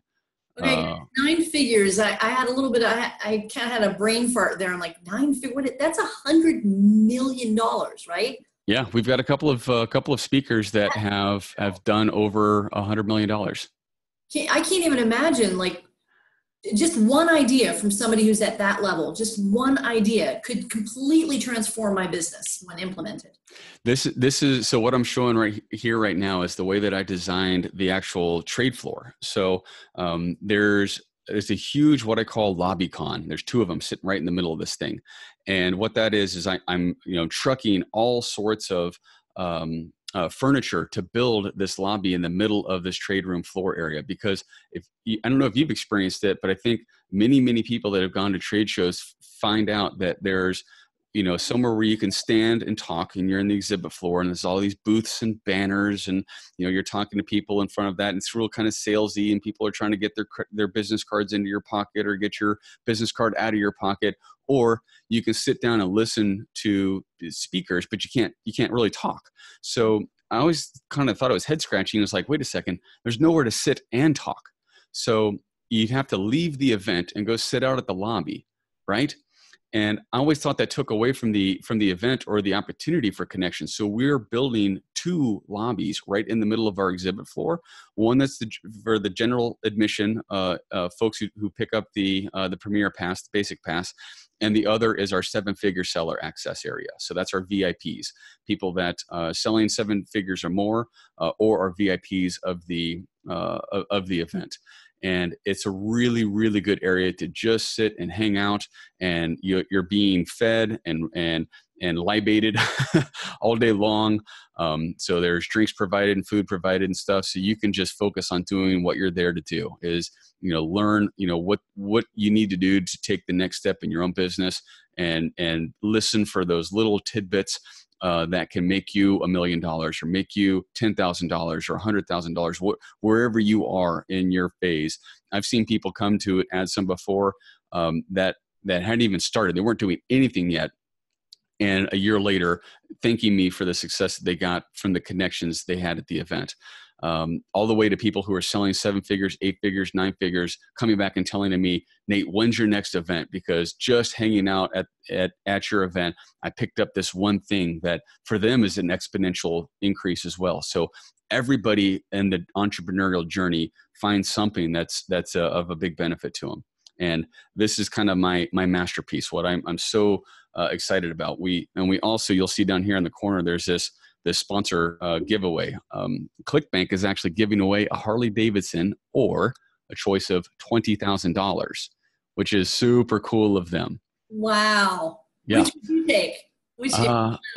Okay, 9 figures. I had a little bit. I kind of had a brain fart there. I'm like, 9 figures. That's $100 million, right? Yeah, we've got a couple of speakers that have done over $100 million. I can't even imagine, like, just one idea from somebody who's at that level. Just one idea could completely transform my business when implemented. This is so what I'm showing right here right now is the way that I designed the actual trade floor. So there's a huge, what I call lobby con. There's 2 of them sitting right in the middle of this thing. And what that is I'm trucking all sorts of furniture to build this lobby in the middle of this trade room floor area. Because I don't know if you've experienced it, but I think many people that have gone to trade shows find out that there's somewhere where you can stand and talk, and you're in the exhibit floor, and there's all these booths and banners, and you're talking to people in front of that, and it's real kind of salesy, and people are trying to get their business cards into your pocket or get your business card out of your pocket. Or you can sit down and listen to speakers, but you can't really talk. So I always kind of thought it was head scratching. It was like, wait a second, there's nowhere to sit and talk. So you'd have to leave the event and go sit out at the lobby, right? And I always thought that took away from the event or the opportunity for connection. So we're building 2 lobbies right in the middle of our exhibit floor. One that's for the general admission folks who pick up the Premier Pass, the Basic Pass, and the other is our 7-figure seller access area. So that's our VIPs, people that selling 7 figures or more, or are VIPs of the event. And it's a really, really good area to just sit and hang out, and you're being fed and libated all day long. So there's drinks provided and food provided and stuff. So you can just focus on doing what you're there to do, is, learn, what you need to do to take the next step in your own business, and listen for those little tidbits that can make you $1 million, or make you $10,000 or $100,000, wherever you are in your phase. I've seen people come to AdSum before that hadn't even started. They weren't doing anything yet. And a year later, thanking me for the success that they got from the connections they had at the event. All the way to people who are selling 7 figures, 8 figures, 9 figures, coming back and telling me, Nate, when's your next event? Because just hanging out at your event, I picked up this one thing that for them is an exponential increase as well. So everybody in the entrepreneurial journey finds something that's of a big benefit to them. And this is kind of my masterpiece, what I'm so excited about. We also, you'll see down here in the corner, there's this sponsor giveaway. ClickBank is actually giving away a Harley Davidson, or a choice of $20,000, which is super cool of them. Wow. Yeah. Which would you take?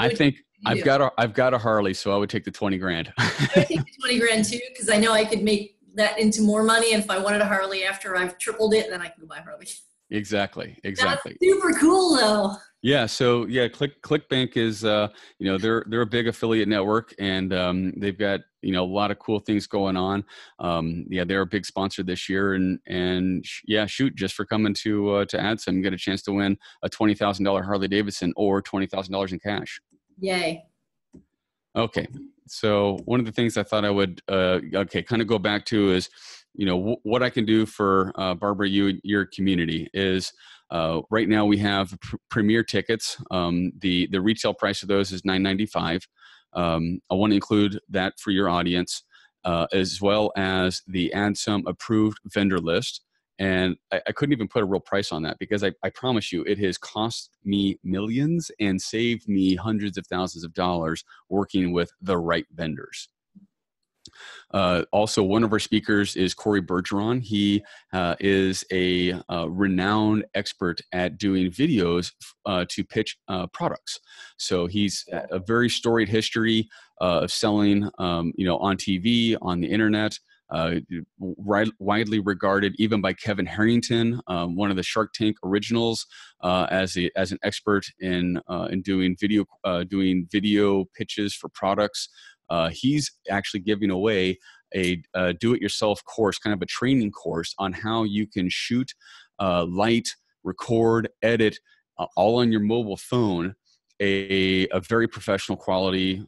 I think I've got a Harley, so I would take the 20 grand. I would take the 20 grand too, because I know I could make that into more money. And if I wanted a Harley after I've tripled it, then I can go buy a Harley. Exactly. That's super cool though. Yeah. So yeah, ClickBank is, they're a big affiliate network, and they've got, a lot of cool things going on. They're a big sponsor this year, and just for coming to AdSum, get a chance to win a $20,000 Harley Davidson or $20,000 in cash. Yay. Okay. So one of the things I thought I would, kind of go back to is, what I can do for Barbara, your community is, right now we have Premier tickets. The retail price of those is $9.95. I want to include that for your audience, as well as the AdSum approved vendor list. And I couldn't even put a real price on that, because I promise you it has cost me millions and saved me hundreds of thousands of dollars working with the right vendors. Also, one of our speakers is Corey Bergeron. He is a renowned expert at doing videos to pitch products. So he's a very storied history of selling, on TV, on the internet. Widely regarded even by Kevin Harrington, one of the Shark Tank originals, as an expert in doing video pitches for products. He's actually giving away a do-it-yourself course, kind of a training course on how you can shoot, light, record, edit, all on your mobile phone, a very professional quality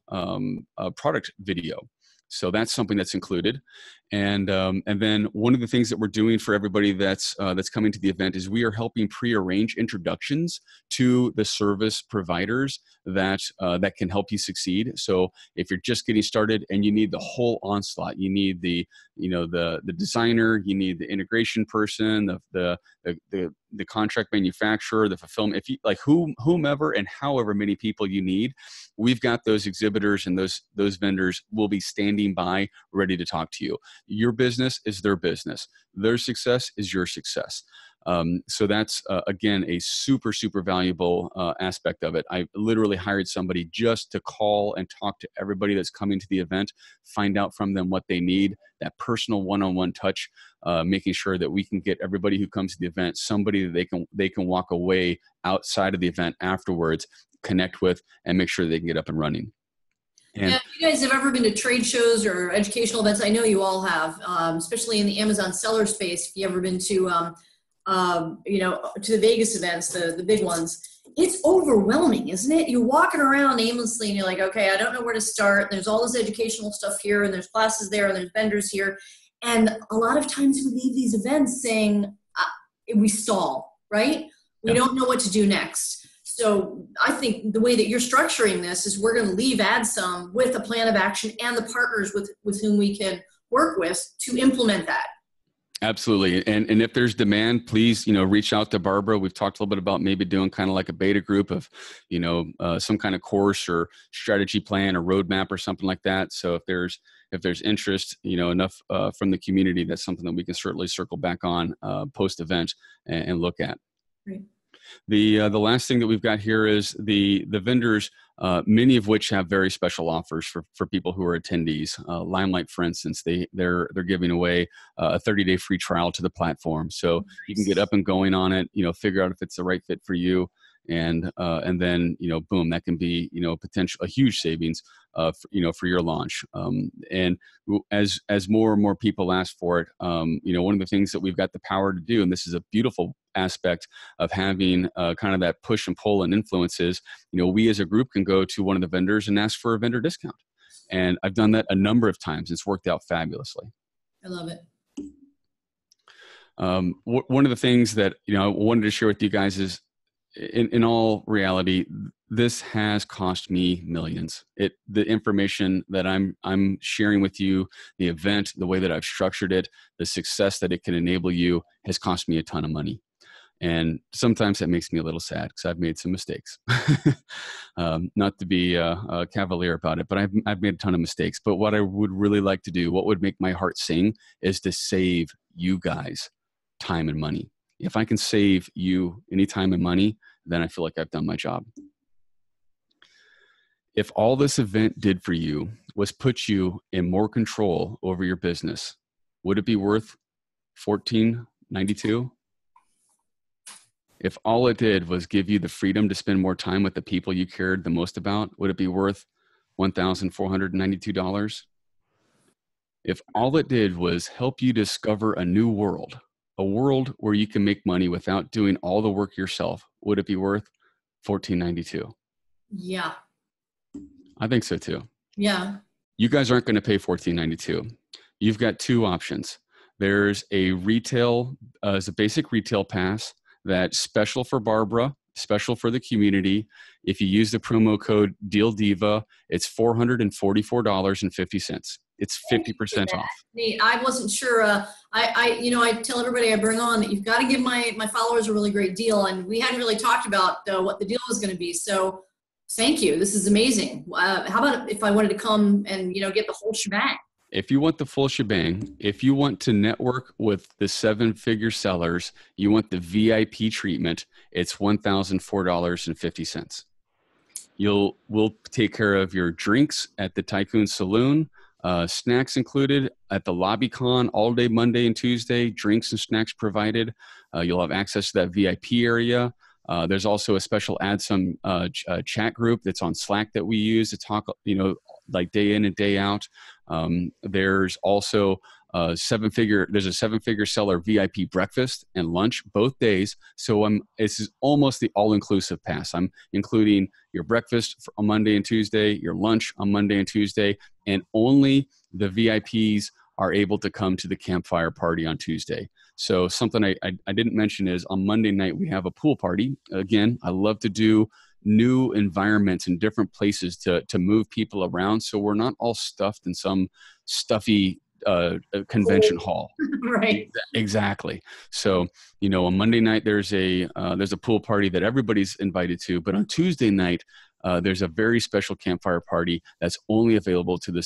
product video. So that's something that's included. And then one of the things that we're doing for everybody that's coming to the event is we are helping pre-arrange introductions to the service providers that can help you succeed. So if you're just getting started and you need the whole onslaught, you need the designer, you need the integration person, the contract manufacturer, the fulfillment, if you like whomever and however many people you need, we've got those exhibitors, and those vendors will be standing by ready to talk to you. Your business is their business. Their success is your success. So that's, again, a super, super valuable aspect of it. I literally hired somebody just to call and talk to everybody that's coming to the event, find out from them what they need, that personal one-on-one touch, making sure that we can get everybody who comes to the event somebody that they can walk away outside of the event afterwards, connect with, and make sure they can get up and running. And if you guys have ever been to trade shows or educational events, I know you all have, especially in the Amazon seller space. If you ever been to, to the Vegas events, the big ones, it's overwhelming, isn't it? You're walking around aimlessly and you're like, okay, I don't know where to start. There's all this educational stuff here, and there's classes there, and there's vendors here. And a lot of times we leave these events saying we stall, right? We don't know what to do next. So I think the way that you're structuring this is we're going to leave AdSum with a plan of action and the partners with whom we can work with to implement that. Absolutely. And if there's demand, please, reach out to Barbara. We've talked a little bit about maybe doing kind of like a beta group of, some kind of course or strategy plan or roadmap or something like that. So if there's interest, enough from the community, that's something that we can certainly circle back on post event and look at. Great. The last thing that we've got here is the vendors, many of which have very special offers for people who are attendees. Limelight, for instance, they're giving away a 30-day free trial to the platform, so you can get up and going on it. Figure out if it's the right fit for you, and then boom, that can be a huge savings for your launch. And as more and more people ask for it, one of the things that we've got the power to do, and this is a beautiful aspect of having kind of that push and pull and influences, we as a group can go to one of the vendors and ask for a vendor discount. And I've done that a number of times. It's worked out fabulously. I love it. One of the things that I wanted to share with you guys is, in all reality, this has cost me millions. The information that I'm sharing with you, the event, the way that I've structured it, the success that it can enable you has cost me a ton of money. And sometimes that makes me a little sad because I've made some mistakes. Not to be cavalier about it, but I've made a ton of mistakes. But what I would really like to do, what would make my heart sing, is to save you guys time and money. If I can save you any time and money, then I feel like I've done my job. If all this event did for you was put you in more control over your business, would it be worth $14.92? If all it did was give you the freedom to spend more time with the people you cared the most about, would it be worth $1,492? If all it did was help you discover a new world, a world where you can make money without doing all the work yourself, would it be worth $14.92? Yeah. I think so too. Yeah. You guys aren't going to pay $14.92. You've got two options. There's a basic retail pass that's special for Barbara, special for the community. If you use the promo code DealDiva, it's $444.50. It's 50% off. Nate, I wasn't sure. I tell everybody I bring on that you've got to give my followers a really great deal, and we hadn't really talked about what the deal was going to be. So, thank you. This is amazing. How about if I wanted to come and get the whole shebang? If you want the full shebang, if you want to network with the 7-figure sellers, you want the VIP treatment, it's $1,004.50. We'll take care of your drinks at the Tycoon Saloon, snacks included at the LobbyCon all day Monday and Tuesday, drinks and snacks provided. You'll have access to that VIP area. There's also a special AdSum chat group that's on Slack that we use to talk, like day in and day out. There's also there's a 7-figure seller VIP breakfast and lunch both days. So this is almost the all-inclusive pass. I'm including your breakfast on Monday and Tuesday, your lunch on Monday and Tuesday, and only the VIPs are able to come to the campfire party on Tuesday. So something I didn't mention is on Monday night, we have a pool party. Again, I love to do new environments and different places to move people around. So we're not all stuffed in some stuffy convention hall. Right. Exactly. So, on Monday night, there's a pool party that everybody's invited to, but on Tuesday night, there's a very special campfire party that's only available to the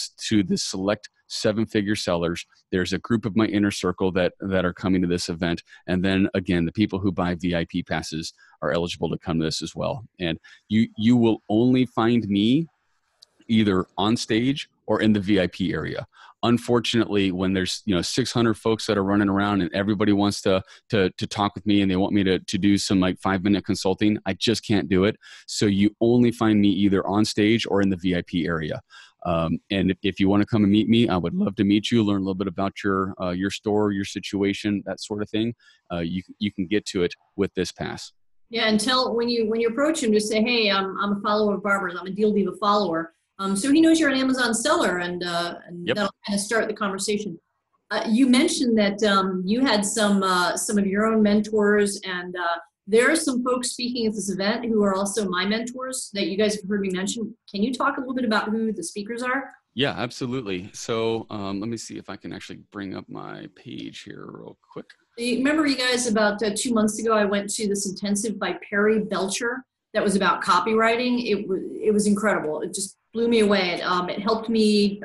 select 7-figure sellers. There's a group of my inner circle that are coming to this event. And then again, the people who buy VIP passes are eligible to come to this as well. And you will only find me either on stage or in the VIP area. Unfortunately, when there's 600 folks that are running around and everybody wants to talk with me and they want me to do some 5-minute consulting, I just can't do it. So you only find me either on stage or in the VIP area. And if you want to come and meet me, I would love to meet you, learn a little bit about your store, your situation, that sort of thing. You can get to it with this pass. Yeah, and when you approach him, just say, hey, I'm a follower of Barbara's. I'm a Deal Diva follower. So he knows you're an Amazon seller, and Yep. That'll kind of start the conversation. You mentioned that you had some of your own mentors and There are some folks speaking at this event who are also my mentors that you guys have heard me mention. Can you talk a little bit about who the speakers are? Yeah, absolutely. So let me see if I can actually bring up my page here real quick. Remember you guys about 2 months ago, I went to this intensive by Perry Belcher that was about copywriting. It was incredible. It just blew me away. It helped me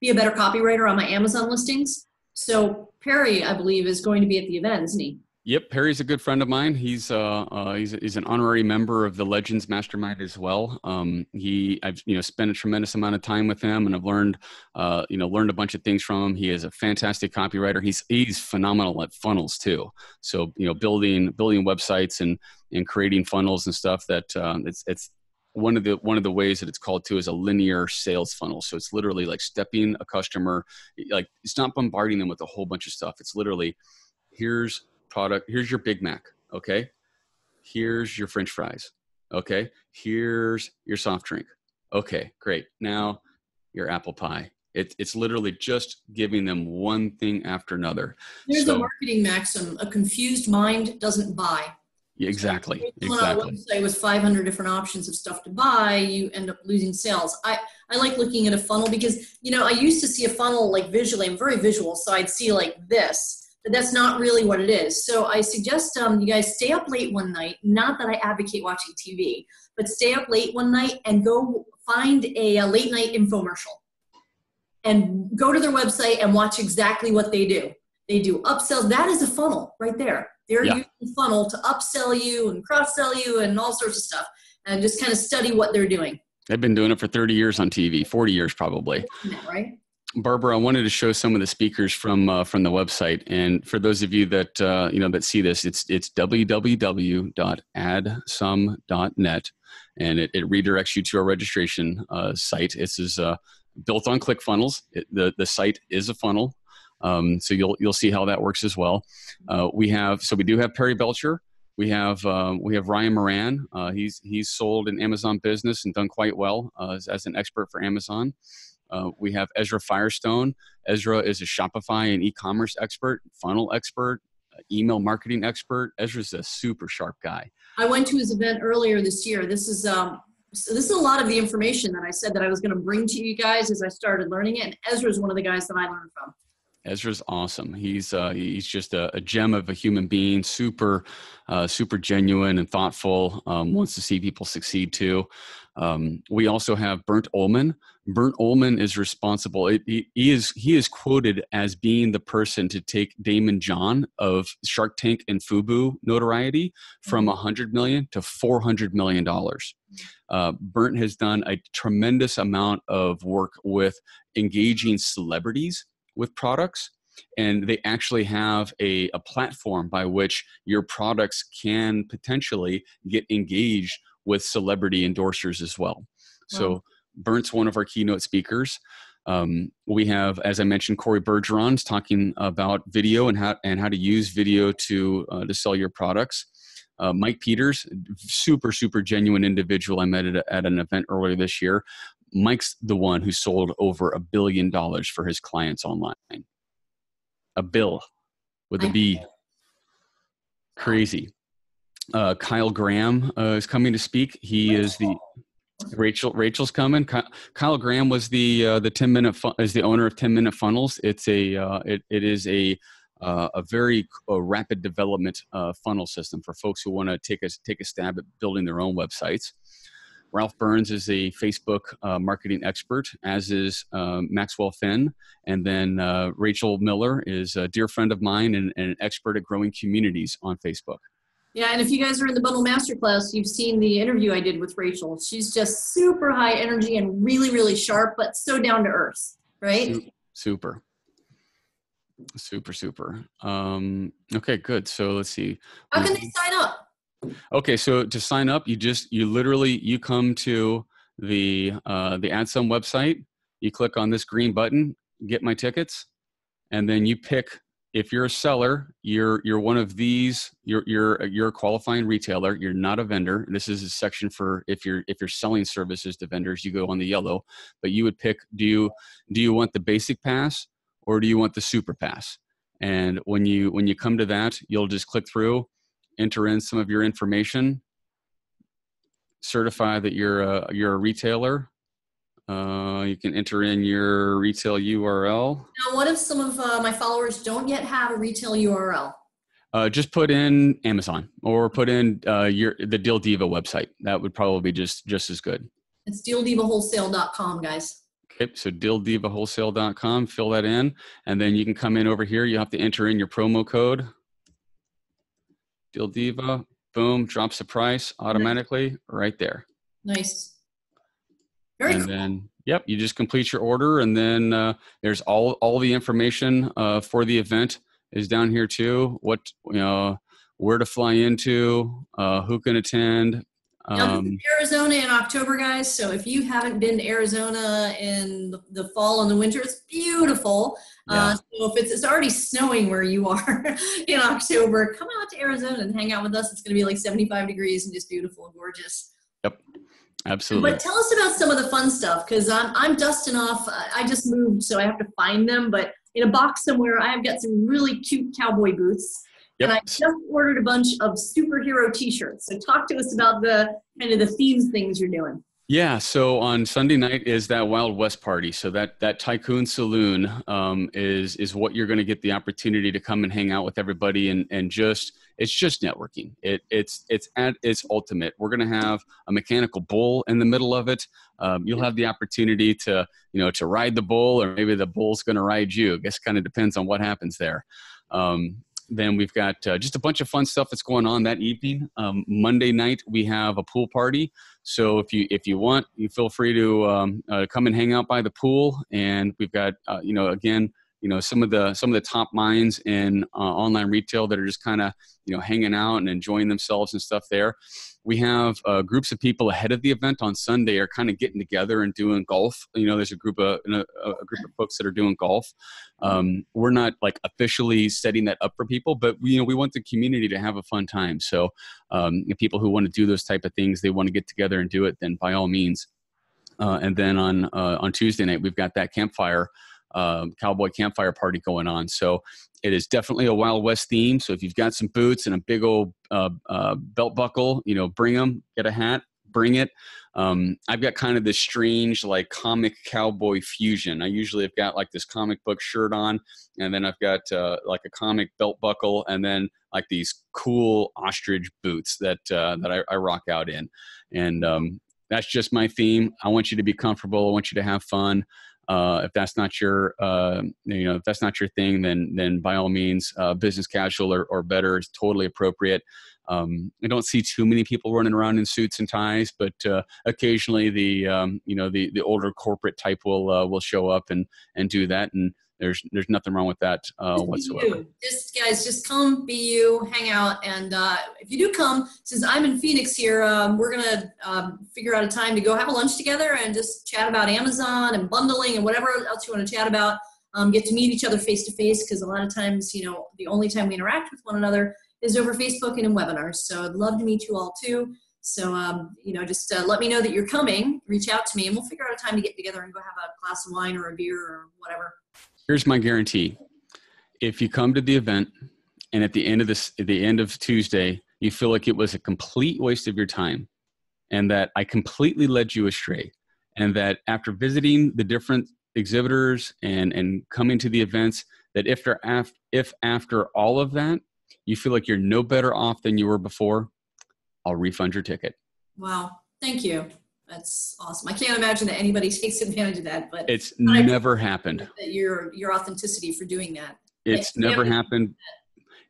be a better copywriter on my Amazon listings. So Perry, I believe, is going to be at the event, isn't he? Yep, Perry's a good friend of mine. He's an honorary member of the Legends Mastermind as well. I've spent a tremendous amount of time with him, and I've learned a bunch of things from him. He is a fantastic copywriter. He's phenomenal at funnels too. So building websites and creating funnels and stuff. That it's one of the ways that it's called too is a linear sales funnel. So it's literally like stepping a customer, like it's not bombarding them with a whole bunch of stuff. It's literally here's your Big Mac, okay? Here's your French fries, okay? Here's your soft drink. Okay, great. Now your apple pie. It's literally just giving them one thing after another. There's a marketing maxim: a confused mind doesn't buy. Yeah, exactly. So on a website with 500 different options of stuff to buy, you end up losing sales. I like looking at a funnel because, I used to see a funnel like visually. I'm very visual, so I'd see like this. But that's not really what it is. So I suggest you guys stay up late one night. Not that I advocate watching TV, but stay up late one night and go find a late night infomercial and go to their website and watch exactly what they do. They do upsells. That is a funnel right there. They're using funnel to upsell you and cross-sell you and all sorts of stuff, and just kind of study what they're doing. They've been doing it for 30 years on TV, 40 years probably. Right? Barbara, I wanted to show some of the speakers from the website, and for those of you that that see this, it's www.addsum.net, and it redirects you to our registration site. This is built on ClickFunnels. The site is a funnel, so you'll see how that works as well. We do have Perry Belcher. We have Ryan Moran. He's sold in Amazon business and done quite well as an expert for Amazon. We have Ezra Firestone. Ezra is a Shopify and e-commerce expert, funnel expert, email marketing expert. Ezra's a super sharp guy. I went to his event earlier this year. This is a lot of the information that I said that I was going to bring to you guys as I started learning it. And Ezra's one of the guys that I learned from. Ezra's awesome. He's just a gem of a human being, super genuine and thoughtful, wants to see people succeed too. We also have Bernd Ullman. Bernd Ullman is responsible. He is quoted as being the person to take Damon John of Shark Tank and Fubu notoriety from $100 million to $400 million. Bernd has done a tremendous amount of work with engaging celebrities with products, and they actually have a platform by which your products can potentially get engaged with celebrity endorsers as well. Wow. So Bernd's one of our keynote speakers. We have, as I mentioned, Corey Bergeron's talking about video and how to use video to sell your products. Mike Peters, super genuine individual I met at an event earlier this year. Mike's the one who sold over $1 billion for his clients online. A bill with a B. Crazy. Kyle Graham is coming to speak. He is the Rachel's coming. Kyle Graham was the 10-minute is the owner of 10-minute funnels. It is a very rapid development funnel system for folks who want to take a stab at building their own websites. Ralph Burns is a Facebook marketing expert, as is Maxwell Finn. And then Rachel Miller is a dear friend of mine and an expert at growing communities on Facebook. Yeah, and if you guys are in the Bundle Masterclass, you've seen the interview I did with Rachel. She's just super high energy and really sharp, but so down to earth, right? Super. Okay, good. So let's see. How can they sign up? Okay, so to sign up, you come to the AdSum website. You click on this green button, get my tickets, and then you pick. If you're a seller, you're one of these. You're a qualifying retailer. You're not a vendor. This is a section for if you're selling services to vendors. You go on the yellow, but you would pick. Do you want the basic pass or do you want the super pass? And when you come to that, you'll just click through. enter in some of your information, certify that you're a retailer. You can enter in your retail URL. Now, what if some of my followers don't yet have a retail URL? Just put in Amazon or put in the Deal Diva website. That would probably be just as good. It's dealdivawholesale.com, guys. Okay, so dealdivawholesale.com, fill that in, and then you can come in over here. You have to enter in your promo code. Deal Diva, boom, drops the price automatically right there. Nice. Very cool. Then, yep, you just complete your order, and then there's all the information for the event is down here too. What, where to fly into, who can attend. Now, this is Arizona in October, guys. So if you haven't been to Arizona in the fall and the winter, it's beautiful. Yeah. So if it's already snowing where you are in October, come out to Arizona and hang out with us. It's going to be like 75 degrees and just beautiful and gorgeous. Yep. Absolutely. But tell us about some of the fun stuff, because I'm dusting off. I just moved, so I have to find them. But in a box somewhere, I've got some really cute cowboy boots. Yep. And I just ordered a bunch of superhero T-shirts. So talk to us about the kind of the themes things you're doing. Yeah, so on Sunday night is that Wild West party. So that Tycoon Saloon is what you're going to get the opportunity to come and hang out with everybody and just it's just networking. It's at its ultimate. We're going to have a mechanical bull in the middle of it. You'll have the opportunity to ride the bull, or maybe the bull's going to ride you. I guess kind of depends on what happens there. Then we've got just a bunch of fun stuff that's going on that evening. Monday night we have a pool party. So if you want, you feel free to come and hang out by the pool. And we've got again some of the top minds in online retail that are just kind of hanging out and enjoying themselves and stuff there. We have groups of people ahead of the event on Sunday are kind of getting together and doing golf. There's a group of folks that are doing golf. We're not like officially setting that up for people, but we want the community to have a fun time. So people who want to do those type of things, they want to get together and do it, then by all means. And then on Tuesday night, we've got that cowboy campfire party going on. So it is definitely a Wild West theme. So if you've got some boots and a big old belt buckle, bring them. Get a hat, bring it. I've got kind of this strange like comic cowboy fusion. I usually have got like this comic book shirt on, and then I've got like a comic belt buckle, and then like these cool ostrich boots that I rock out in. And that's just my theme. I want you to be comfortable. I want you to have fun. If that's not your, if that's not your thing, then by all means, business casual or better is totally appropriate. I don't see too many people running around in suits and ties, but occasionally the older corporate type will show up and do that, and there's nothing wrong with that whatsoever. Just come, be you, hang out, and if you do come, since I'm in Phoenix here, we're gonna figure out a time to go have a lunch together and just chat about Amazon and bundling and whatever else you want to chat about. Get to meet each other face to face, because a lot of times, the only time we interact with one another is over Facebook and in webinars. So I'd love to meet you all too. So, just let me know that you're coming, reach out to me, and we'll figure out a time to get together and go have a glass of wine or a beer or whatever. Here's my guarantee. If you come to the event and at the end of Tuesday, you feel like it was a complete waste of your time and that I completely led you astray, and that after visiting the different exhibitors and coming to the events, that if after all of that, you feel like you're no better off than you were before, I'll refund your ticket. Wow. Thank you. That's awesome. I can't imagine that anybody takes advantage of that, but it's never happened. That your authenticity for doing that. It's never happened.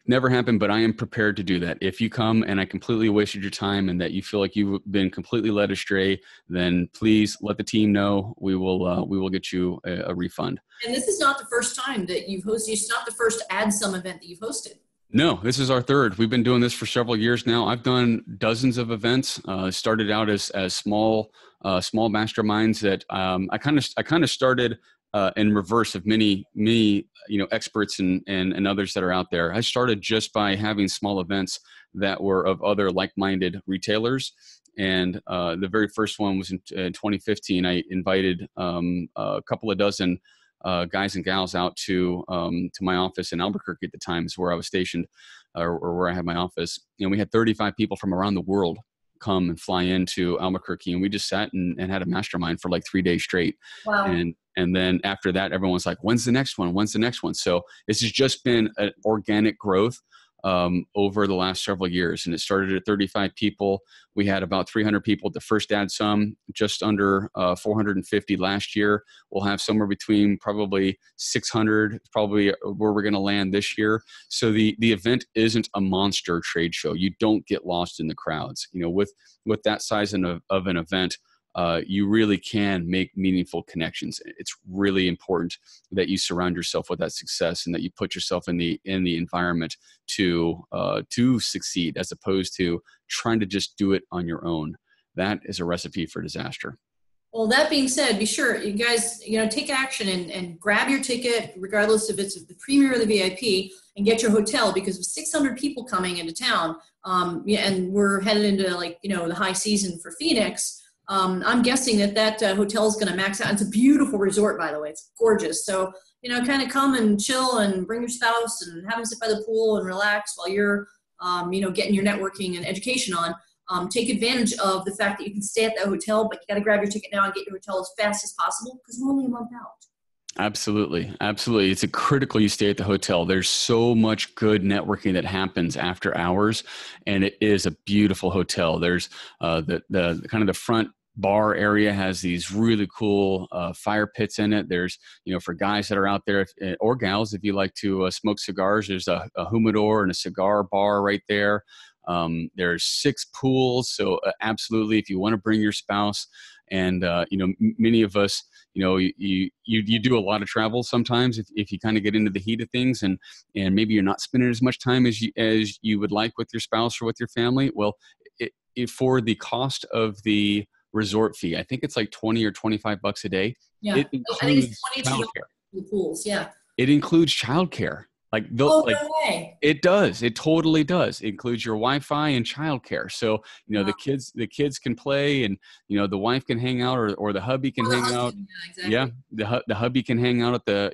Never happened, but I am prepared to do that. If you come and I completely wasted your time and that you feel like you've been completely led astray, then please let the team know. We will get you a refund. And this is not the first time that you've hosted. It's not the first AdSum event that you've hosted. No, this is our third. We've been doing this for several years now. I've done dozens of events. Started out as small masterminds that I kind of started in reverse of many experts and others that are out there. I started just by having small events that were of other like-minded retailers. And the very first one was in 2015. I invited a couple of dozen guys and gals out to my office in Albuquerque at the time, is where I was stationed. or where I have my office, and we had 35 people from around the world come and fly into Albuquerque, and we just sat and had a mastermind for like 3 days straight. Wow. And then after that, everyone's like, when's the next one? When's the next one? So this has just been an organic growth over the last several years. And it started at 35 people. We had about 300 people at the first Add Some, just under 450 last year. We'll have somewhere between probably 600, probably where we're going to land this year. So the event isn't a monster trade show. You don't get lost in the crowds. You know, with that size of an event, you really can make meaningful connections. It's really important that you surround yourself with that success and that you put yourself in the environment to succeed, as opposed to trying to just do it on your own. That is a recipe for disaster. Well, that being said, be sure you guys, take action and grab your ticket, regardless if it's the premier or the VIP, and get your hotel, because with 600 people coming into town, and we're headed into the high season for Phoenix. I'm guessing that hotel is going to max out. It's a beautiful resort, by the way. It's gorgeous. So, kind of come and chill and bring your spouse and have them sit by the pool and relax while you're, getting your networking and education on. Take advantage of the fact that you can stay at that hotel, but you got to grab your ticket now and get your hotel as fast as possible, because we're only a month out. Absolutely. Absolutely. It's critical you stay at the hotel. There's so much good networking that happens after hours, and it is a beautiful hotel. There's the kind of the front bar area has these really cool fire pits in it. There's, for guys that are out there, or gals, if you like to smoke cigars, there's a humidor and a cigar bar right there. There's 6 pools. So absolutely, if you want to bring your spouse, and many of us, you do a lot of travel sometimes if you kind of get into the heat of things, and maybe you're not spending as much time as you would like with your spouse or with your family. Well, for the cost of the resort fee, I think it's like $20 or $25 a day. Yeah, It I think includes it's $22 for the pools. Yeah. It includes childcare. No way. It does. It totally does. It includes your Wi-Fi and childcare. So, Wow. the kids can play, and, the wife can hang out, or the hubby can hang out. Yeah, exactly. Yeah. The hubby can hang out at the,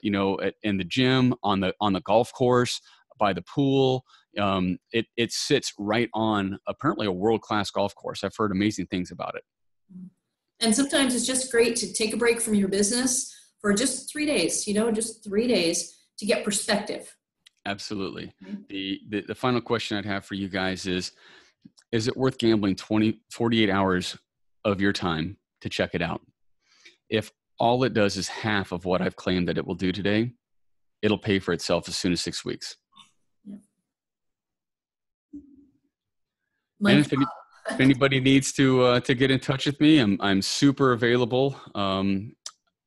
in the gym, on the golf course, by the pool. It sits right on apparently a world-class golf course. I've heard amazing things about it. And sometimes it's just great to take a break from your business for just 3 days, just 3 days to get perspective. Absolutely. The final question I'd have for you guys is it worth gambling 48 hours of your time to check it out? If all it does is half of what I've claimed that it will do today, it'll pay for itself as soon as 6 weeks. Yeah. And if anybody needs to get in touch with me, I'm super available.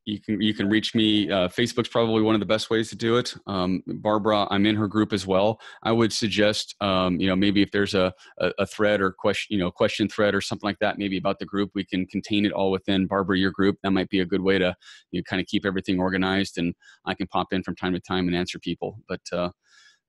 You can reach me. Facebook's probably one of the best ways to do it. Barbara, I'm in her group as well. I would suggest, maybe if there's a thread or question thread or something like that, maybe about the group, we can contain it all within Barbara, your group. That might be a good way to kind of keep everything organized, and I can pop in from time to time and answer people. But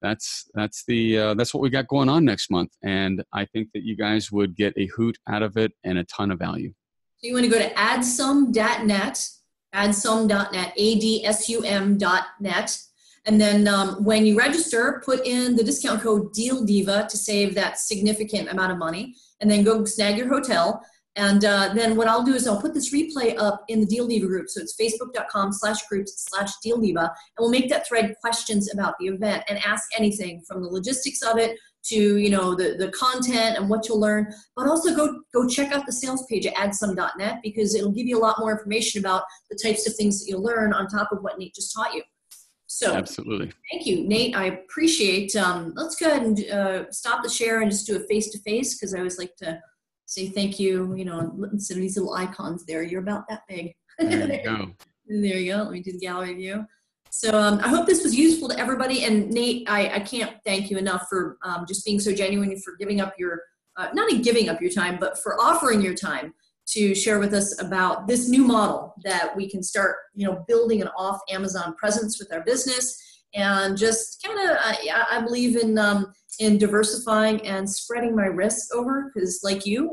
that's what we got going on next month, and I think that you guys would get a hoot out of it and a ton of value. So you want to go to addsum.net, addsum.net, ADSUM.net, and then when you register, put in the discount code DEALDIVA to save that significant amount of money, and then go snag your hotel. And then what I'll do is I'll put this replay up in the Deal Diva group. So it's facebook.com/groups/Deal Diva. And we'll make that thread questions about the event, and ask anything from the logistics of it to, the content and what you'll learn. But also go check out the sales page at addsum.net, because it'll give you a lot more information about the types of things that you'll learn on top of what Nate just taught you. So absolutely. Thank you, Nate. I appreciate, let's go ahead and stop the share and just do a face-to-face, because I always like to say thank you, instead of these little icons there. You're about that big. There you go. There you go. Let me do the gallery view. So I hope this was useful to everybody. And Nate, I can't thank you enough for just being so genuine, for giving up your, not even giving up your time, but for offering your time to share with us about this new model that we can start, building an off Amazon presence with our business. And just kind of, I believe in diversifying and spreading my risk over, because like you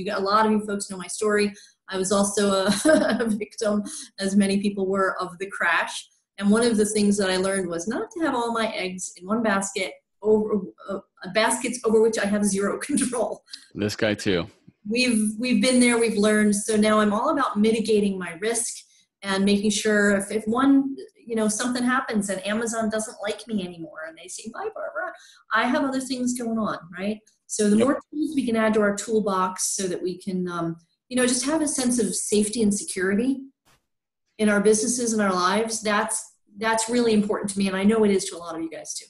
got a lot of you folks know my story. I was also a victim, as many people were, of the crash. And one of the things that I learned was not to have all my eggs in one basket, over baskets over which I have zero control. This guy too. We've been there, we've learned. So now I'm all about mitigating my risk and making sure if one, something happens and Amazon doesn't like me anymore and they say, bye, Barbara, I have other things going on, right? So the more tools we can add to our toolbox so that we can, just have a sense of safety and security in our businesses and our lives, that's really important to me. And I know it is to a lot of you guys too.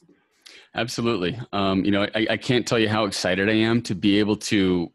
Absolutely. I can't tell you how excited I am to be able to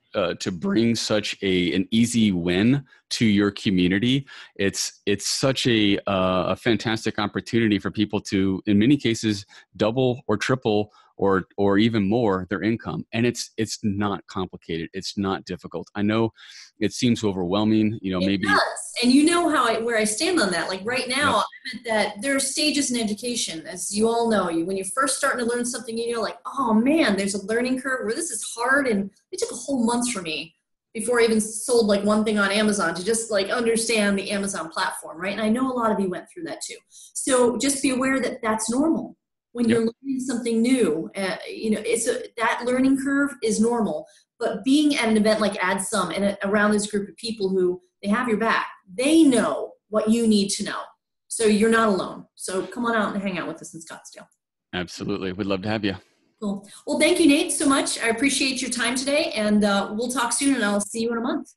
bring such an easy win to your community. It's such a fantastic opportunity for people to, in many cases, double or triple or even more their income. And it's not complicated. It's not difficult. I know it seems overwhelming, maybe. It does. And you know where I stand on that. Like right now, I'm at that there are stages in education, as you all know. When you're first starting to learn something, like, oh man, there's a learning curve where this is hard. And it took a whole month for me before I even sold like one thing on Amazon to just like understand the Amazon platform, right? And I know a lot of you went through that too. So just be aware that that's normal. When you're learning something new, that learning curve is normal. But being at an event like AdSum and around this group of people who they have your back, they know what you need to know. So you're not alone. So come on out and hang out with us in Scottsdale. Absolutely. We'd love to have you. Cool. Well, thank you, Nate, so much. I appreciate your time today, and we'll talk soon, and I'll see you in a month.